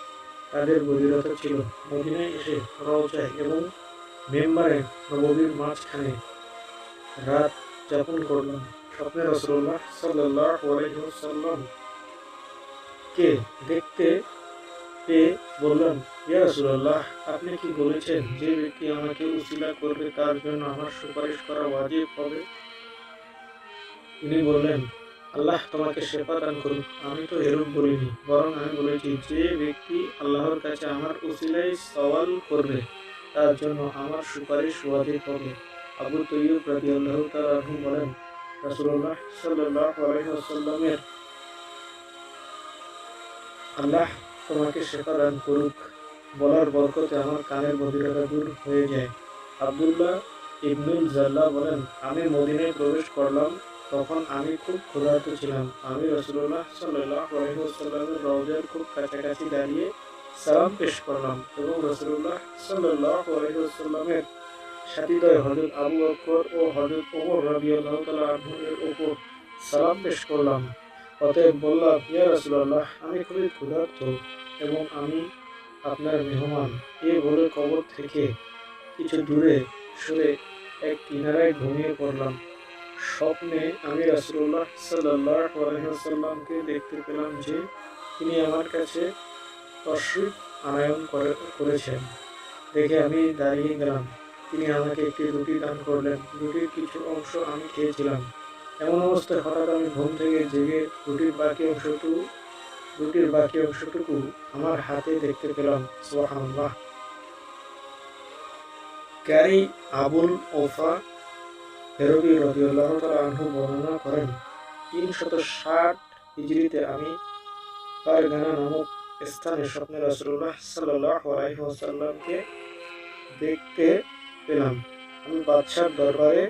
কাজের বধিরতা ছিল। মদিনায় এসে রওজায় এবং মেম্বারে নববীর মাঝখানে রাত যাপন করলাম। স্বপ্নে রাসূলুল্লাহ সাল্লাল্লাহু আলাইহি ওয়াসাল্লাম কে দেখতে পেয়ে বললেন, ইয়া রাসূলুল্লাহ, আপনি কি বলেছেন যে ব্যক্তি আমাকে উসিলা করবে তার জন্য আমার সুপারিশ করা ওয়াজিব হবে? তিনি বললেন, আল্লাহ তোমাকে শেফা দান করুক। আমি তো এরূপ বলিনি, বরং আমি বলেছি যে ব্যক্তি আল্লাহর কাছে আমার উসিলায় সওয়াল করবে তার জন্য আমার সুপারিশ ওয়াজিব হবে। আবু তাইয়্যিব রাদিয়াল্লাহু তাআলা আনহু বলেন, রাসূলুল্লাহ সাল্লাল্লাহু আলাইহি ওয়াসাল্লামের আল্লাহ তোমাকে শেফা দান করুক বলার বরকতে আমার কানের বধিরতা দূর হয়ে যায়। আব্দুল্লাহ ইবনুল জাল্লাহ বলেন, আমি মদিনায় প্রবেশ করলাম, তখন আমি খুব ক্ষুধার্ত ছিলাম। আমি রাসূলুল্লাহ সাল্লাল্লাহু আলাইহি ওয়াসাল্লামের রওজার খুব কাছাকাছি দাঁড়িয়ে সালাম পেশ করলাম এবং রাসূলুল্লাহ সাল্লাল্লাহু আলাইহি ওয়াসাল্লামের সাথীদ্বয় হযরত আবু বকর ও হযরত ওমর রাদিয়াল্লাহু তাআলা আনহু এর উপর সালাম পেশ করলাম। অতএব বললাম, ইয়া রাসূলুল্লাহ, আমি খুবই ক্ষুধার্ত এবং আমি আপনার মেহমান। এ বলে কবর থেকে কিছু দূরে সরে এক কিনারায় ঘুমিয়ে পড়লাম। স্বপ্নে আমি রাসূলুল্লাহ সাল্লাল্লাহু আলাইহি ওয়াসাল্লামকে দেখতে পেলাম যে তিনি আমার কাছে তশরিফ আনায়ন করেছেন। দেখে আমি দাঁড়িয়ে গেলাম। তিনি আমাকে একটি রুটি দান করলেন। রুটির কিছু অংশ আমি খেয়েছিলাম এমন অবস্থায় হঠাৎ আমি ঘুম থেকে জেগে রুটির বাকি অংশটুকু আমার হাতে দেখতে পেলাম। সুবহানাল্লাহ। ক্যারি আবুল ওফা হেরবি রাদিয়াল্লাহু তাআলা আনহু বর্ণনা করেন, ৩৬০ হিজরিতে আমি ফারগানা নামক স্থানে স্বপ্নে রাসূলুল্লাহ সাল্লাল্লাহু আলাইহি ওয়াসাল্লামকে দেখতে পেলাম। আমি বাদশার দরবারে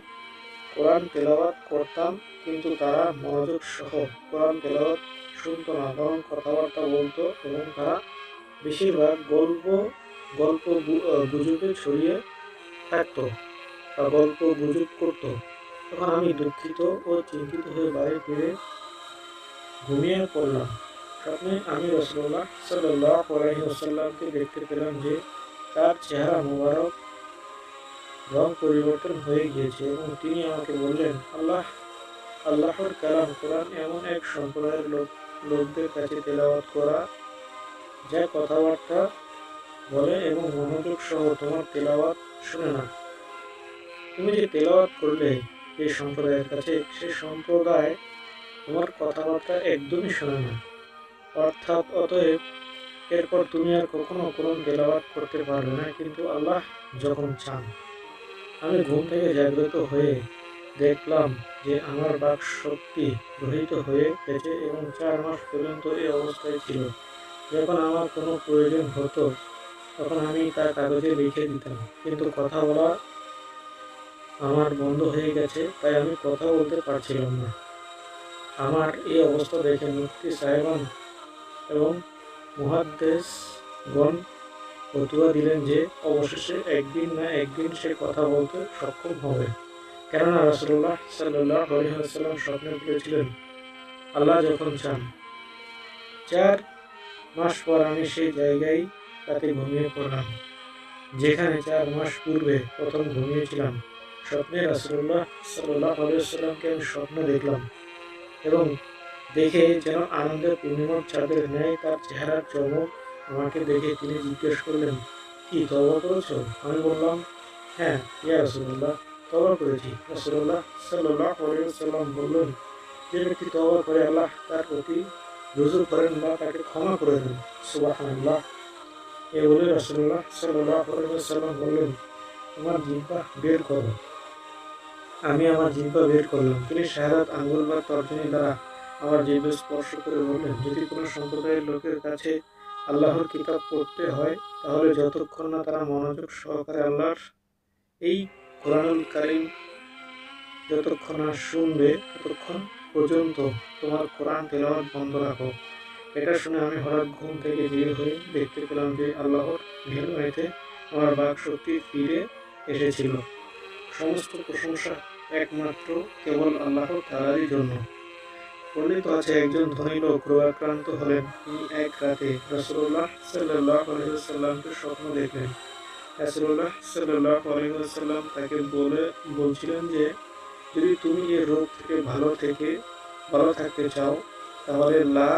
কোরআন তেলাওয়াত করতাম, কিন্তু তারা মনোযোগ সহ কোরআন তেলাওয়াত শুনতো না, বরং কথাবার্তা বলতো এবং তারা বেশিরভাগ গুজবে ছড়িয়ে থাকতো বা গল্প গুজব করতো। তখন আমি দুঃখিত ও চিন্তিত হয়ে বাড়ি ফিরে ঘুমিয়ে পড়লাম। স্বপ্নে আমি রাসূলুল্লাহ সাল্লাল্লাহু আলাইহি ওয়াসাল্লামকে দেখতে পেলাম যে তার চেহারা মোবারক রং পরিবর্তন হয়ে গিয়েছে এবং তিনি আমাকে বললেন, আল্লাহর কালাম কোরআন এমন এক সম্প্রদায়ের লোকদের কাছে তেলাওয়াত করা যা কথাবার্তা বলে এবং মনোযোগ সহ তোমার তেলাওয়াত শুনে না। তুমি যে তেলাওয়াত করলে যে সম্প্রদায়ের কাছে, সে সম্প্রদায় তোমার কথাবার্তা একদমই শোনে না। অতএব এরপর তুমি আর কখনো কোরআন তেলাওয়াত করতে পারবে না, কিন্তু আল্লাহ যখন চান। আমি ঘুম থেকে জাগ্রত হয়ে দেখলাম যে আমার বাক শক্তি গ্রহীত হয়ে গেছে এবং ৪ মাস পর্যন্ত এই অবস্থায় ছিল। যখন আমার কোনো প্রয়োজন হতো তখন আমি তা কাগজে লিখে দিতাম, কিন্তু কথা বলা আমার বন্ধ হয়ে গেছে, তাই আমি কথা বলতে পারছিলাম না। আমার এই অবস্থা দেখে মুফতি সাহেবান এবং মুহাদ্দিসগণ ফতোয়া দিলেন যে অবশেষে একদিন না একদিন সে কথা বলতে সক্ষম হবে, কেননা রাসূলুল্লাহ সাল্লাল্লাহু আলাইহি ওয়াসাল্লাম স্বপ্নে বলেছিলেন, আল্লাহ যখন চান। ৪ মাস পর আমি সেই জায়গায় রাতে ঘুমিয়ে পড়লাম, যেখানে ৪ মাস পূর্বে প্রথম ঘুমিয়েছিলাম। স্বপ্নে রাসূলুল্লাহ সাল্লাল্লাহু আলাইহি ওয়াসাল্লামকে আমি স্বপ্নে দেখলাম এবং দেখে যেন আনন্দের পূর্ণিমার চাঁদের ন্যায় তার চেহারার চমক। আমাকে দেখে তিনি জিজ্ঞেস করলেন, কি তওবা করেছো? আমি বললাম, হ্যাঁ ইয়া রাসূলুল্লাহ, তওবা করেছি। রাসূলুল্লাহ সাল্লাল্লাহু আলাইহি ওয়াসাল্লাম বললেন, যে ব্যক্তি তওবা করে আল্লাহ তার প্রতি রুজু করেন বা তাকে ক্ষমা করে দেন। সুবহানাল্লাহ। এ বলে রাসূলুল্লাহ সাল্লাল্লাহু আলাইহি ওয়াসাল্লাম বললেন, তোমার জিহ্বা বের করো। আমি আমার জিহ্বা বের করলাম। তিনি শাহাদাত আঙ্গুল বা তর্জনী দ্বারা আমার জিহ্বা স্পর্শ করে বললেন, যদি কোনো সম্প্রদায়ের লোকের কাছে আল্লাহর কিতাব পড়তে হয়, তাহলে যতক্ষণ না তারা মনোযোগ সহকারে আল্লাহর এই কোরআনুল কারীম যতক্ষণ না শুনবে, ততক্ষণ পর্যন্ত তোমার কোরআন তেলাওয়াত বন্ধ রাখো। এটা শুনে আমি হঠাৎ ঘুম থেকে জেগে হয়ে দেখতে পেলাম যে আল্লাহর মেহরবানিতে আমার বাক শক্তি ফিরে এসেছিল। সমস্ত প্রশংসা একমাত্র কেবল আল্লাহ তাআলারই জন্য। বর্ণিত আছে, একজন ধনী লোক রোগাক্রান্ত হলেন। তিনি এক রাতে রাসূলুল্লাহ সাল্লাল্লাহু আলাইহি ওয়াসাল্লামকে স্বপ্ন দেখলেন। রাসূলুল্লাহ সাল্লাল্লাহু আলাইহি ওয়াসাল্লাম তাকে বলছিলেন যে, যদি তুমি এই রোগ থেকে ভালো থাকতে চাও, তাহলে লা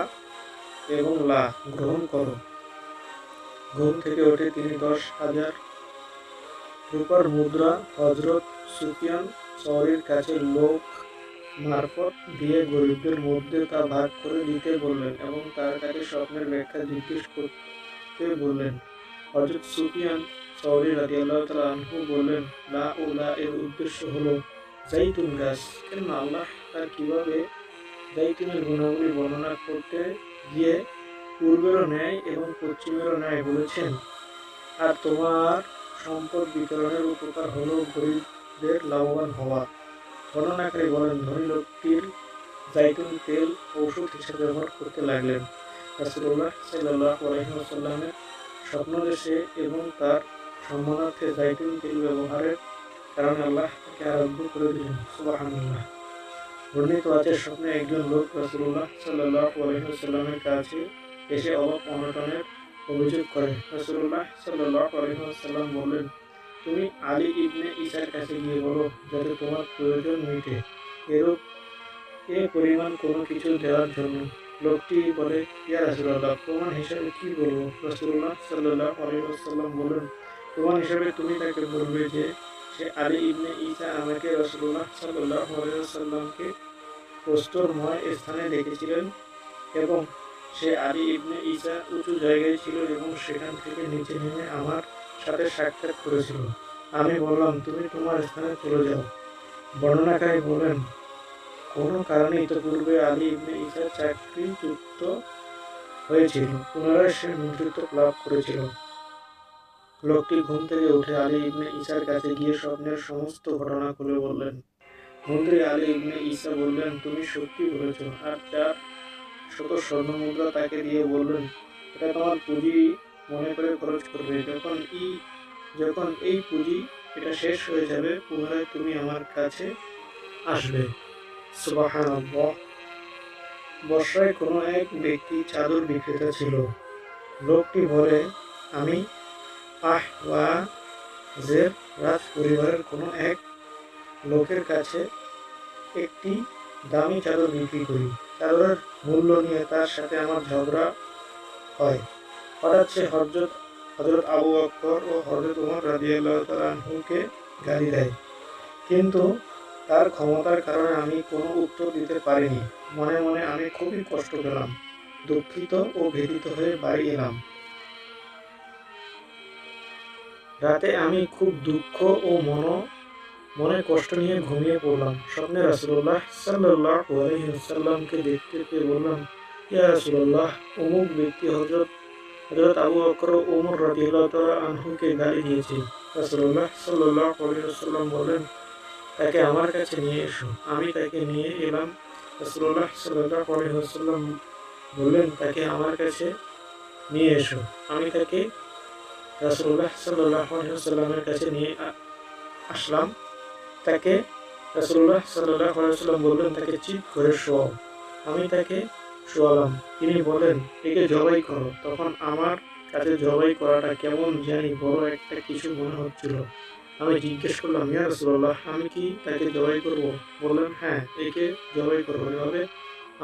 এবং লা গ্রহণ করো। ঘুম থেকে উঠে তিনি ১০,০০০ রূপার মুদ্রা হযরত সুফিয়ান সওরীর কাছে লোক মারফত দিয়ে গরিবদের মধ্যে তা ভাগ করে দিতে বললেন এবং তার কাছে স্বপ্নের ব্যাখ্যা জিজ্ঞেস করতে বললেন। হযরত সুফিয়ান সওরী রাদিয়াল্লাহু তাআলা আনহু বললেন, লা ও লা এর উদ্দেশ্য হলো জাইতুন গাছ। কেননা আল্লাহ তার কিভাবে জাইতুনের গুণাবলী বর্ণনা করতে গিয়ে পূর্বেরও ন্যায় এবং পশ্চিমেরও ন্যায় বলেছেন, আর তোমার সম্পদ বিতরণের উপকার হলো গরিবদের লাভবান হওয়া। বর্ণনাকারী বলেন, ধনী লোকটির জাইতুন তেল ঔষধ হিসেবে ব্যবহার করতে লাগলেন। রাসূলুল্লাহ সাল্লাল্লাহু আলাইহি ওয়াসাল্লামের স্বপ্নাদেশে এবং তার সম্মানার্থে জাইতুন তেল ব্যবহারের কারণে আল্লাহ তাকে আরোগ্য করে দিলেন। সুবহানাল্লাহ। বর্ণিত আছে, স্বপ্নে একজন লোক রাসূলুল্লাহ সাল্লাল্লাহু আলাইহি ওয়াসাল্লামের কাছে এসে অভাব অনটনের অভিযোগ করে। রাসূলুল্লাহ সাল্লাল্লাহু আলাইহি ওয়াসাল্লাম বললেন, তুমি আলী ইবনে ঈসার কাছে গিয়ে বলো, যাতে তোমার প্রয়োজন মিটে এ পরিমাণ কোনো কিছু দেওয়ার জন্য। লোকটি বলে, ইয়া রাসূলুল্লাহ, প্রমাণ হিসেবে কি বলবো? রাসূলুল্লাহ সাল্লাল্লাহু আলাইহি ওয়াসাল্লাম বললেন, প্রমাণ হিসেবে তুমি তাকে বলবে যে, সে আলী ইবনে ঈসা আমাকে রাসূলুল্লাহ সাল্লাল্লাহু আলাইহি ওয়াসাল্লামকে প্রস্তরময় স্থানে দেখেছিলেন এবং সে আলী ইবনে ঈসা উঁচু জায়গায় ছিল এবং সেখান থেকে নিচে নেমে আমার সাথে সাক্ষাৎ করেছিল। আমি বললাম, তুমি তোমার স্থানে চলে যাও। বর্ণনাকারী বলেন, কোনো কারণে ইতপূর্বে আলী ইবনে ঈসা চাকরিচ্যুত হয়েছিল, পুনরায় সে মন্ত্রিত্ব লাভ করেছিল। লোকটি ঘুম থেকে উঠে আলী ইবনে ঈসার কাছে গিয়ে স্বপ্নের সমস্ত ঘটনা খুলে বললেন। মন্ত্রী আলী ইবনে ঈসা বললেন, তুমি সত্যি বলেছ। আর 400 স্বর্ণমুদ্রা তাকে দিয়ে বললেন, এটা তোমার পুঁজি মনে করে খরচ করবে। যখন এই পুঁজি এটা শেষ হয়ে যাবে, পুনরায় তুমি আমার কাছে আসবে। সুবহানাল্লাহ। বর্ষায় কোনো এক ব্যক্তি চাদর বিক্রেতা ছিল। লোকটি বলে, আমি আহওয়াজের রাজ পরিবারের কোনো এক লোকের কাছে একটি দামি চাদর বিক্রি করি। চাদরের মূল্য নিয়ে তার সাথে আমার ঝগড়া হয়। হঠাৎ সে হযরত আবু বকর ও হযরত ওমর রাদিয়াল্লাহু তাআলা আনহুকে গালি দেয়। কিন্তু তার ক্ষমতার কারণে আমি কোনো উত্তর দিতে পারিনি। মনে মনে আমি খুবই কষ্ট পেলাম। দুঃখিত ও ব্যথিত হয়ে বাড়ি এলাম। রাতে আমি খুব দুঃখ ও মনে কষ্ট নিয়ে ঘুমিয়ে পড়লাম। স্বপ্নে রাসূলুল্লাহ সাল্লাল্লাহু আলাইহি ওয়াসাল্লামকে দেখতে পেয়ে বললাম, ইয়া রাসূলুল্লাহ, অমুক ব্যক্তি হযরত আবু বকর ও ওমর রাদিয়াল্লাহু তাআলা আনহুকে গালি দিয়েছে। রাসূলুল্লাহ সাল্লাল্লাহু আলাইহি ওয়াসাল্লাম বললেন, তাকে আমার কাছে নিয়ে এসো। আমি তাকে নিয়ে এলাম। রাসূলুল্লাহ সাল্লাল্লাহু আলাইহি ওয়াসাল্লাম বললেন, তাকে আমার কাছে নিয়ে এসো। আমি তাকে রাসূলুল্লাহ সাল্লাল্লাহু আলাইহি ওয়াসাল্লামের কাছে নিয়ে আসলাম। তাকে রাসূলুল্লাহ সাল্লাল্লাহু আলাইহি ওয়াসাল্লাম বললেন, তাকে চিৎ করে শোয়াও। আমি তাকে শোয়ালাম। তিনি বলেন, একে জবাই করো। তখন আমার কাছে জবাই করাটা কেমন জানি বড় একটা কিছু মনে হচ্ছিল। আমি জিজ্ঞেস করলাম, ইয়া রাসূলুল্লাহ, আমি কি তাকে জবাই করব? বললেন, হ্যাঁ, একে জবাই করো। এভাবে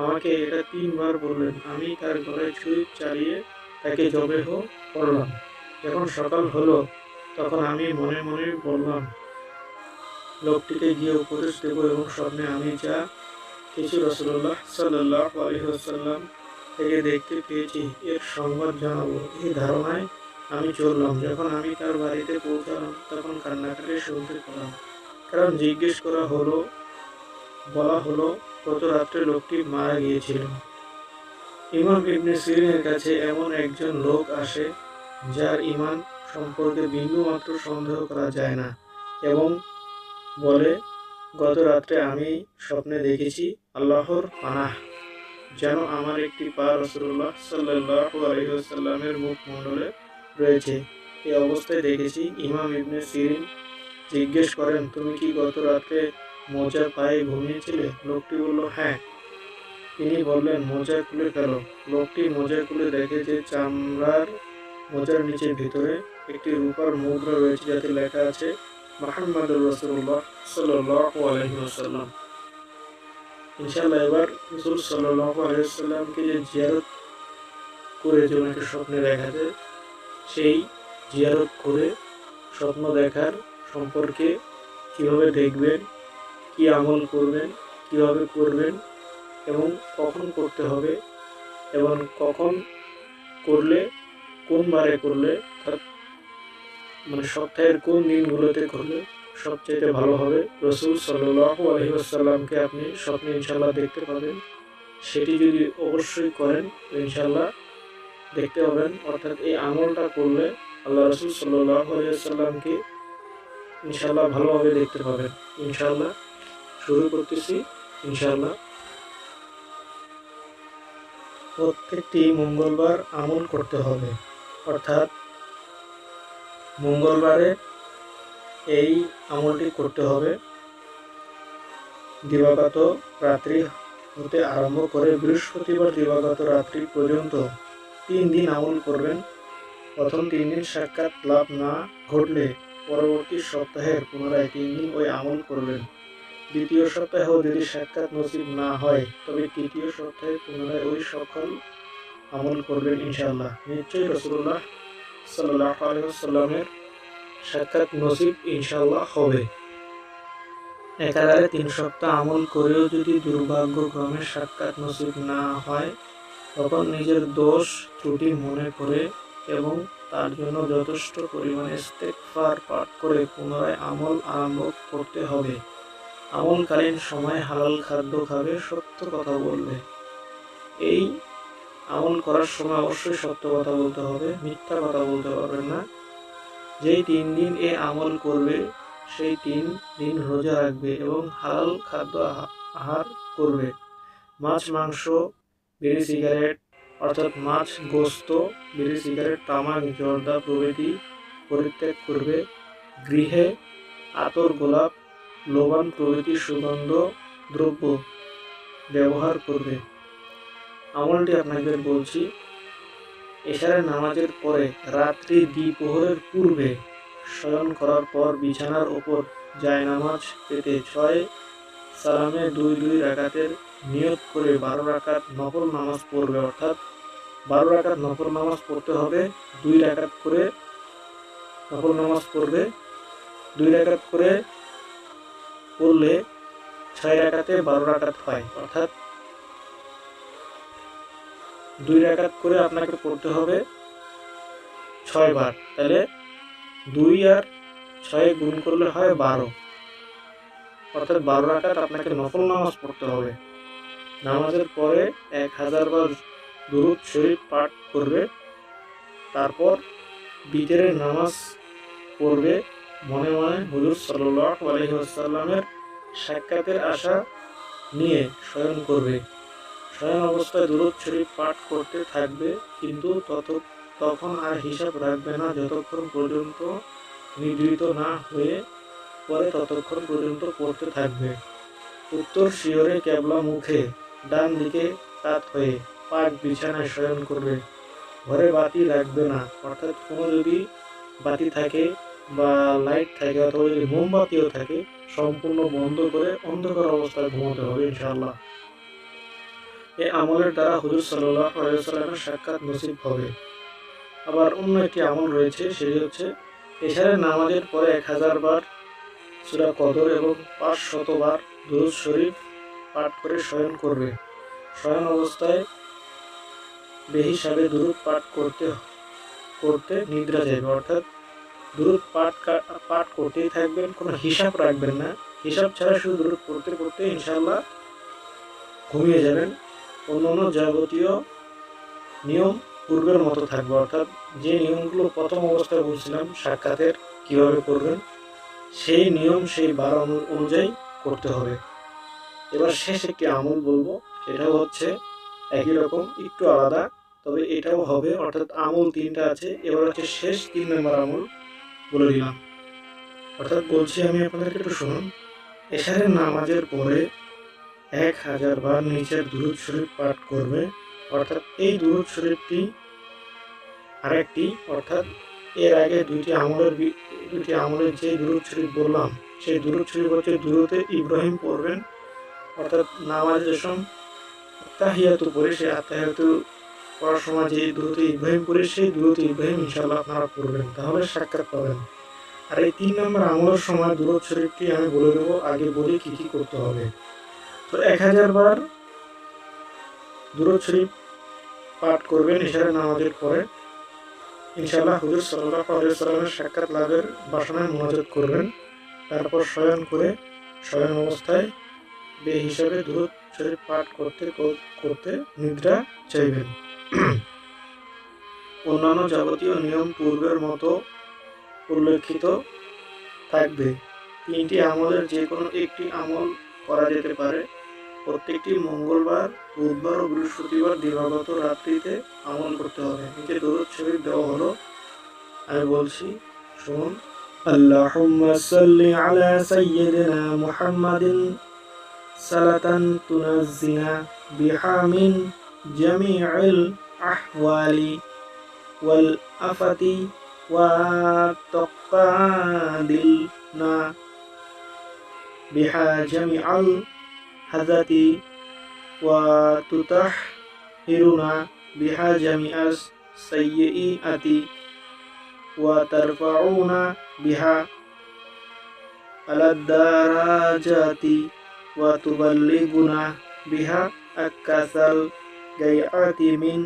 আমাকে এটা 3 বার বললেন। আমি তার গলায় ছুরি চালিয়ে তাকে জবেহ করলাম। যখন সকাল হলো, তখন আমি মনে মনে বললাম, লোকটিকে গিয়ে উপদেশ দেব এবং স্বপ্নে আমি যা কিছু রাসূলুল্লাহ সাল্লাল্লাহু আলাইহি ওয়াসাল্লাম থেকে দেখতে পেয়েছি এর সংবাদ জানাবো। এই ধারণায় আমি চললাম। যখন আমি তার বাড়িতে পৌঁছালাম, তখন কান্নাকাটি শুনতে পেলাম। কারণ জিজ্ঞেস বলা হলো, গত রাত্রে লোকটি মারা গিয়েছিল। ইমাম ইবনে সিরিনের কাছে এমন একজন লোক আসে যার ঈমান সম্পর্কে বিন্দুমাত্র সন্দেহ করা যায় না এবং বলে, গত রাত্রে আমি স্বপ্নে দেখেছি আল্লাহর পানাহ, যেন আমার একটি পা রাসূলুল্লাহ সাল্লাল্লাহু আলাইহি ওয়াসাল্লামের মুখমণ্ডলে রয়েছে। এই অবস্থায় দেখেছি। ইমাম ইবনে সিরিন জিজ্ঞেস করেন, তুমি কি গত রাত্রে মোজা পায়ে ঘুমিয়েছিলে? লোকটি বলল, হ্যাঁ। তিনি বললেন, মোজা খুলে ফেলো। লোকটি মোজা খুলে দেখে যে চামড়ার মোজার নিচে ভিতরে একটি রূপার মুদ্রা রয়েছে, যাতে লেখা আছে মুহাম্মাদুর রাসূলুল্লাহ সাল্লাল্লাহু আলাইহি ওয়াসাল্লাম। ইনশাআল্লাহ এবার রাসূল সাল্লাল্লাহু আলাইহি ওয়াসাল্লামকে যে জিয়ারত করে যে ওনাকে স্বপ্নে দেখা যায়, সেই জিয়ারত করে স্বপ্ন দেখার সম্পর্কে কিভাবে দেখবেন, কি আমল করবেন, কিভাবে করবেন এবং কখন করতে হবে এবং কখন করলে, কোন বারে করলে, মানে সপ্তাহের কোন দিনগুলোতে করলে সবচেয়ে ভালো হবে। রাসূল সাল্লাল্লাহু আলাইহি ওয়াসাল্লামকে আপনি স্বপ্নে ইনশাআল্লাহ দেখতে পাবেন। সেটি যদি অবশ্যই করেন তো ইনশাআল্লাহ দেখতে পাবেন। অর্থাৎ এই আমলটা করলে আল্লাহ রাসূল সাল্লাল্লাহু আলাইহি ওয়াসাল্লামকে ইনশাআল্লাহ ভালোভাবে দেখতে পাবেন। ইনশাআল্লাহ শুরু করতেছি। ইনশাআল্লাহ প্রত্যেকটি মঙ্গলবার আমল করতে হবে। অর্থাৎ মঙ্গলবারে এই আমলটি করতে হবে। দিবাগত রাত্রি হতে আরম্ভ করে বৃহস্পতিবার দিবাগত রাত্রি পর্যন্ত 3 দিন আমল করবেন। প্রথম 3 দিন সাক্ষাৎ লাভ না ঘটলে পরবর্তী সপ্তাহের পুনরায় 3 দিন ওই আমল করবেন। দ্বিতীয় সপ্তাহেও যদি সাক্ষাৎ নসিব না হয়, তবে তৃতীয় সপ্তাহে পুনরায় ওই সকল আমল করবেন ইনশাআল্লাহ। নিশ্চয়ই রাসূলুল্লাহ সাল্লাল্লাহু আলাইহি ওয়াসাল্লামের সাক্ষাৎ নসিব ইনশাআল্লাহ হবে। একাধারে 3 সপ্তাহ আমল করেও যদি দুর্ভাগ্যক্রমে সাক্ষাৎ নসিব না হয়, তখন নিজের দোষ ত্রুটি মনে করে এবং তার জন্য যথেষ্ট পরিমাণে ইস্তেগফার পাঠ করে পুনরায় আমল আরম্ভ করতে হবে। আমলকালীন সময় হালাল খাদ্য খাবে, সত্য কথা বলবে। এই আমল করার সময় অবশ্যই সত্য কথা বলতে হবে, মিথ্যা কথা বলতে পারবেন না। যেই 3 দিন এ আমল করবে সেই 3 দিন রোজা রাখবে এবং হালাল খাদ্য আহার করবে। মাছ, মাংস, বিড়ি, সিগারেট অর্থাৎ মাছ, গোস্ত, বিড়ি, সিগারেট, তামাক, জর্দা প্রভৃতি পরিত্যাগ করবে। গৃহে আতর, গোলাপ, লোবান প্রভৃতি সুগন্ধ দ্রব্য ব্যবহার করবে। আমলটি আপনাদের বলছি, এশারের নামাজের পরে রাত্রি দ্বিপ্রহরের পূর্বে শয়ন করার পর বিছানার ওপর জায়নামাজ পেতে 6 সালামে 2 রাকাতের নিয়ত করে 12 রাকাত নফল নামাজ পড়বে। অর্থাৎ 12 রাকাত নফল নামাজ পড়তে হবে, 2 রাকাত করে নফল নামাজ পড়বে। 2 রাকাত করে পড়লে 6 রাকাতে 12 রাকাত হয়, অর্থাৎ 2 রাকাত করে আপনাকে পড়তে হবে 6 বার। তাহলে 2 আর 6 গুণ করলে হয় 12, অর্থাৎ 12 রাকাত আপনাকে নফল নামাজ পড়তে হবে। নামাজের পরে 1000 বার দুরূদ শরীফ পাঠ করবে। তারপর বিতরের নামাজ পড়বে। মনে মনে হুজুর সাল্লাল্লাহু আলাইহি ওয়াসাল্লামের সাক্ষাতের আশা নিয়ে শয়ন করবে। শয়ন অবস্থায় দুরূদ শরীফ পাঠ করতে থাকবে, কিন্তু তখন আর হিসাব রাখবে না যতক্ষণ পর্যন্ত নিদ্রিত না হয়ে পরে, ততক্ষণ পর্যন্ত পড়তে থাকবে। উত্তর শিয়রে কেবলা মুখে ডান দিকে কাত হয়ে পাক বিছানায় শয়ন করবে। ঘরে বাতি রাখবে না, অর্থাৎ কোনো যদি বাতি থাকে বা লাইট থাকে অথবা যদি মোমবাতিও থাকে সম্পূর্ণ বন্ধ করে অন্ধকার অবস্থায় ঘুমাতে হবে ইনশাআল্লাহ। এই আমলের দ্বারা হুজুর সাল্লাল্লাহু আলাইহি ওয়াসাল্লামের সাক্ষাৎ নসিব হবে। আবার অন্য একটি আমল রয়েছে, সেটি হচ্ছে এশারের নামাজের পরে 1000 বার সূরা কদর এবং 500 বার দুরূদ শরীফ পাঠ করে শয়ন করবে। শয়ন অবস্থায় বেহিসাবে দুরূদ পাঠ করতে করতে নিদ্রা যাবে, অর্থাৎ দুরূদ পাঠ করতেই থাকবেন, কোনো হিসাব রাখবেন না। হিসাব ছাড়া শুধু দুরূদ পড়তে পড়তে ইনশাআল্লাহ ঘুমিয়ে যাবেন। অন্যান্য যাবতীয় নিয়ম পূর্বের মতো থাকবে, অর্থাৎ যে নিয়মগুলো প্রথম অবস্থায় বলছিলাম সাক্ষাতের কিভাবে করবেন, সেই নিয়ম সেই বার অনুযায়ী করতে হবে। এবার শেষ একটি আমল বলবো, সেটাও হচ্ছে একই রকম, একটু আলাদা, তবে এটাও হবে। অর্থাৎ আমল 3টা আছে, এবার হচ্ছে শেষ 3 নম্বর আমল বলে দিলাম। অর্থাৎ বলছি আমি, আপনাদেরকে একটু শুনুন। এশারের নামাজের পরে 1000 বার নিচের দুরূদ শরীফ পাঠ করবে। অর্থাৎ এই দুরূদ শরীফটি আরেকটি, অর্থাৎ এর আগে দুইটি আমলের যে দুরূদ শরীফ বললাম, সেই দুরূদ শরীফ হচ্ছে দুরূদে ইব্রাহিম পড়বেন। অর্থাৎ নামাজে যখন আত্তাহিয়াতু পড়ি, সেই আত্তাহিয়াতু পড়ার সময় যে দুরূদে ইব্রাহিম পড়ি, সেই দুরূদে ইব্রাহিম ইনশাআল্লাহ আপনারা পড়বেন, তাহলে সাক্ষাৎ পাবেন। আর এই 3 নম্বর আমলের সময় দুরূদ শরীফটি আমি বলে দেবো, আগে বলি কি কি করতে হবে। তো 1000 বার দুরূদ শরীফ পাঠ করবেন এশারের নামাজের পরে। ইনশাআল্লাহ হুজুর সাল্লাল্লাহু আলাইহি ওয়াসাল্লামের সাক্ষাৎ লাভের বাসনায় মুনাজাত করবেন। তারপর শয়ন করে শয়ন অবস্থায় বেহিসাবে দুরূদ শরীফ পাঠ করতে করতে নিদ্রা চাইবেন। অন্যান্য যাবতীয় নিয়ম পূর্বের মতো উল্লেখিত থাকবে। 3টি আমলের যে কোনো একটি আমল করা যেতে পারে। প্রত্যেকটি মঙ্গলবার, বুধবার ও বৃহস্পতিবার দিবাগত রাত্রিতে আমল করতে হবে। নিচে দরুদ শরীফ দেওয়া হলো, আমি বলছি, শুনুন। আল্লাহুম্মা সাল্লি আলা সাইয়্যিদিনা মুহাম্মাদিন সালাতান তুনাজ্জিনা বিহা মিন জামিইল আহওয়ালি ওয়াল আফাতি ওয়া তাকাদিলনা বিহা জামিআল হাজাতি ওয়া তুতাহহিরুনা বিহা জামিআস সাইয়্যিআতি ওয়া তারফাউনা বিহা على الدراجات وتبلغنا بها أكثر الغيات من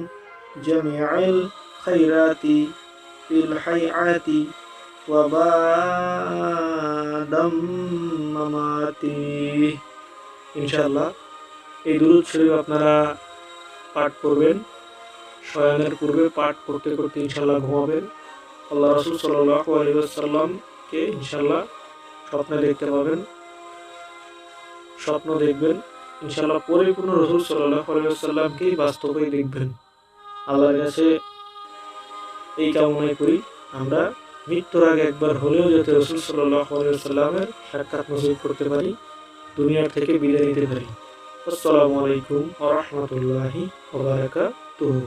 جميع الخيرات في الحياة وبعد الممات ইনশাআল্লাহ এই দুরূদ শরীফ আপনারা পাঠ করবেন। শয়নের পূর্বে পাঠ করতে করতে ইনশাআল্লাহ ঘুমাবেন। আল্লাহ রাসূল সাল্লাল্লাহু আলাইহি ওয়াসাল্লামকে ইনশাআল্লাহ স্বপ্নে দেখতে পাবেন, স্বপ্ন দেখবেন। ইনশাআল্লাহ পরিপূর্ণ রাসূল সাল্লাল্লাহু আলাইহি ওয়াসাল্লামকেই বাস্তবেই দেখবেন। আল্লাহর কাছে এই কামনাই করি আমরা মৃত্যুর আগে একবার হলেও যাতে রাসূল সাল্লাল্লাহু আলাইহি ওয়াসাল্লামের সাক্ষাৎ নসিব করতে পারি, দুনিয়া থেকে বিদায় নিতে পারি। আসসালামু আলাইকুম ওয়া রাহমাতুল্লাহি ওয়া বারাকাতুহু।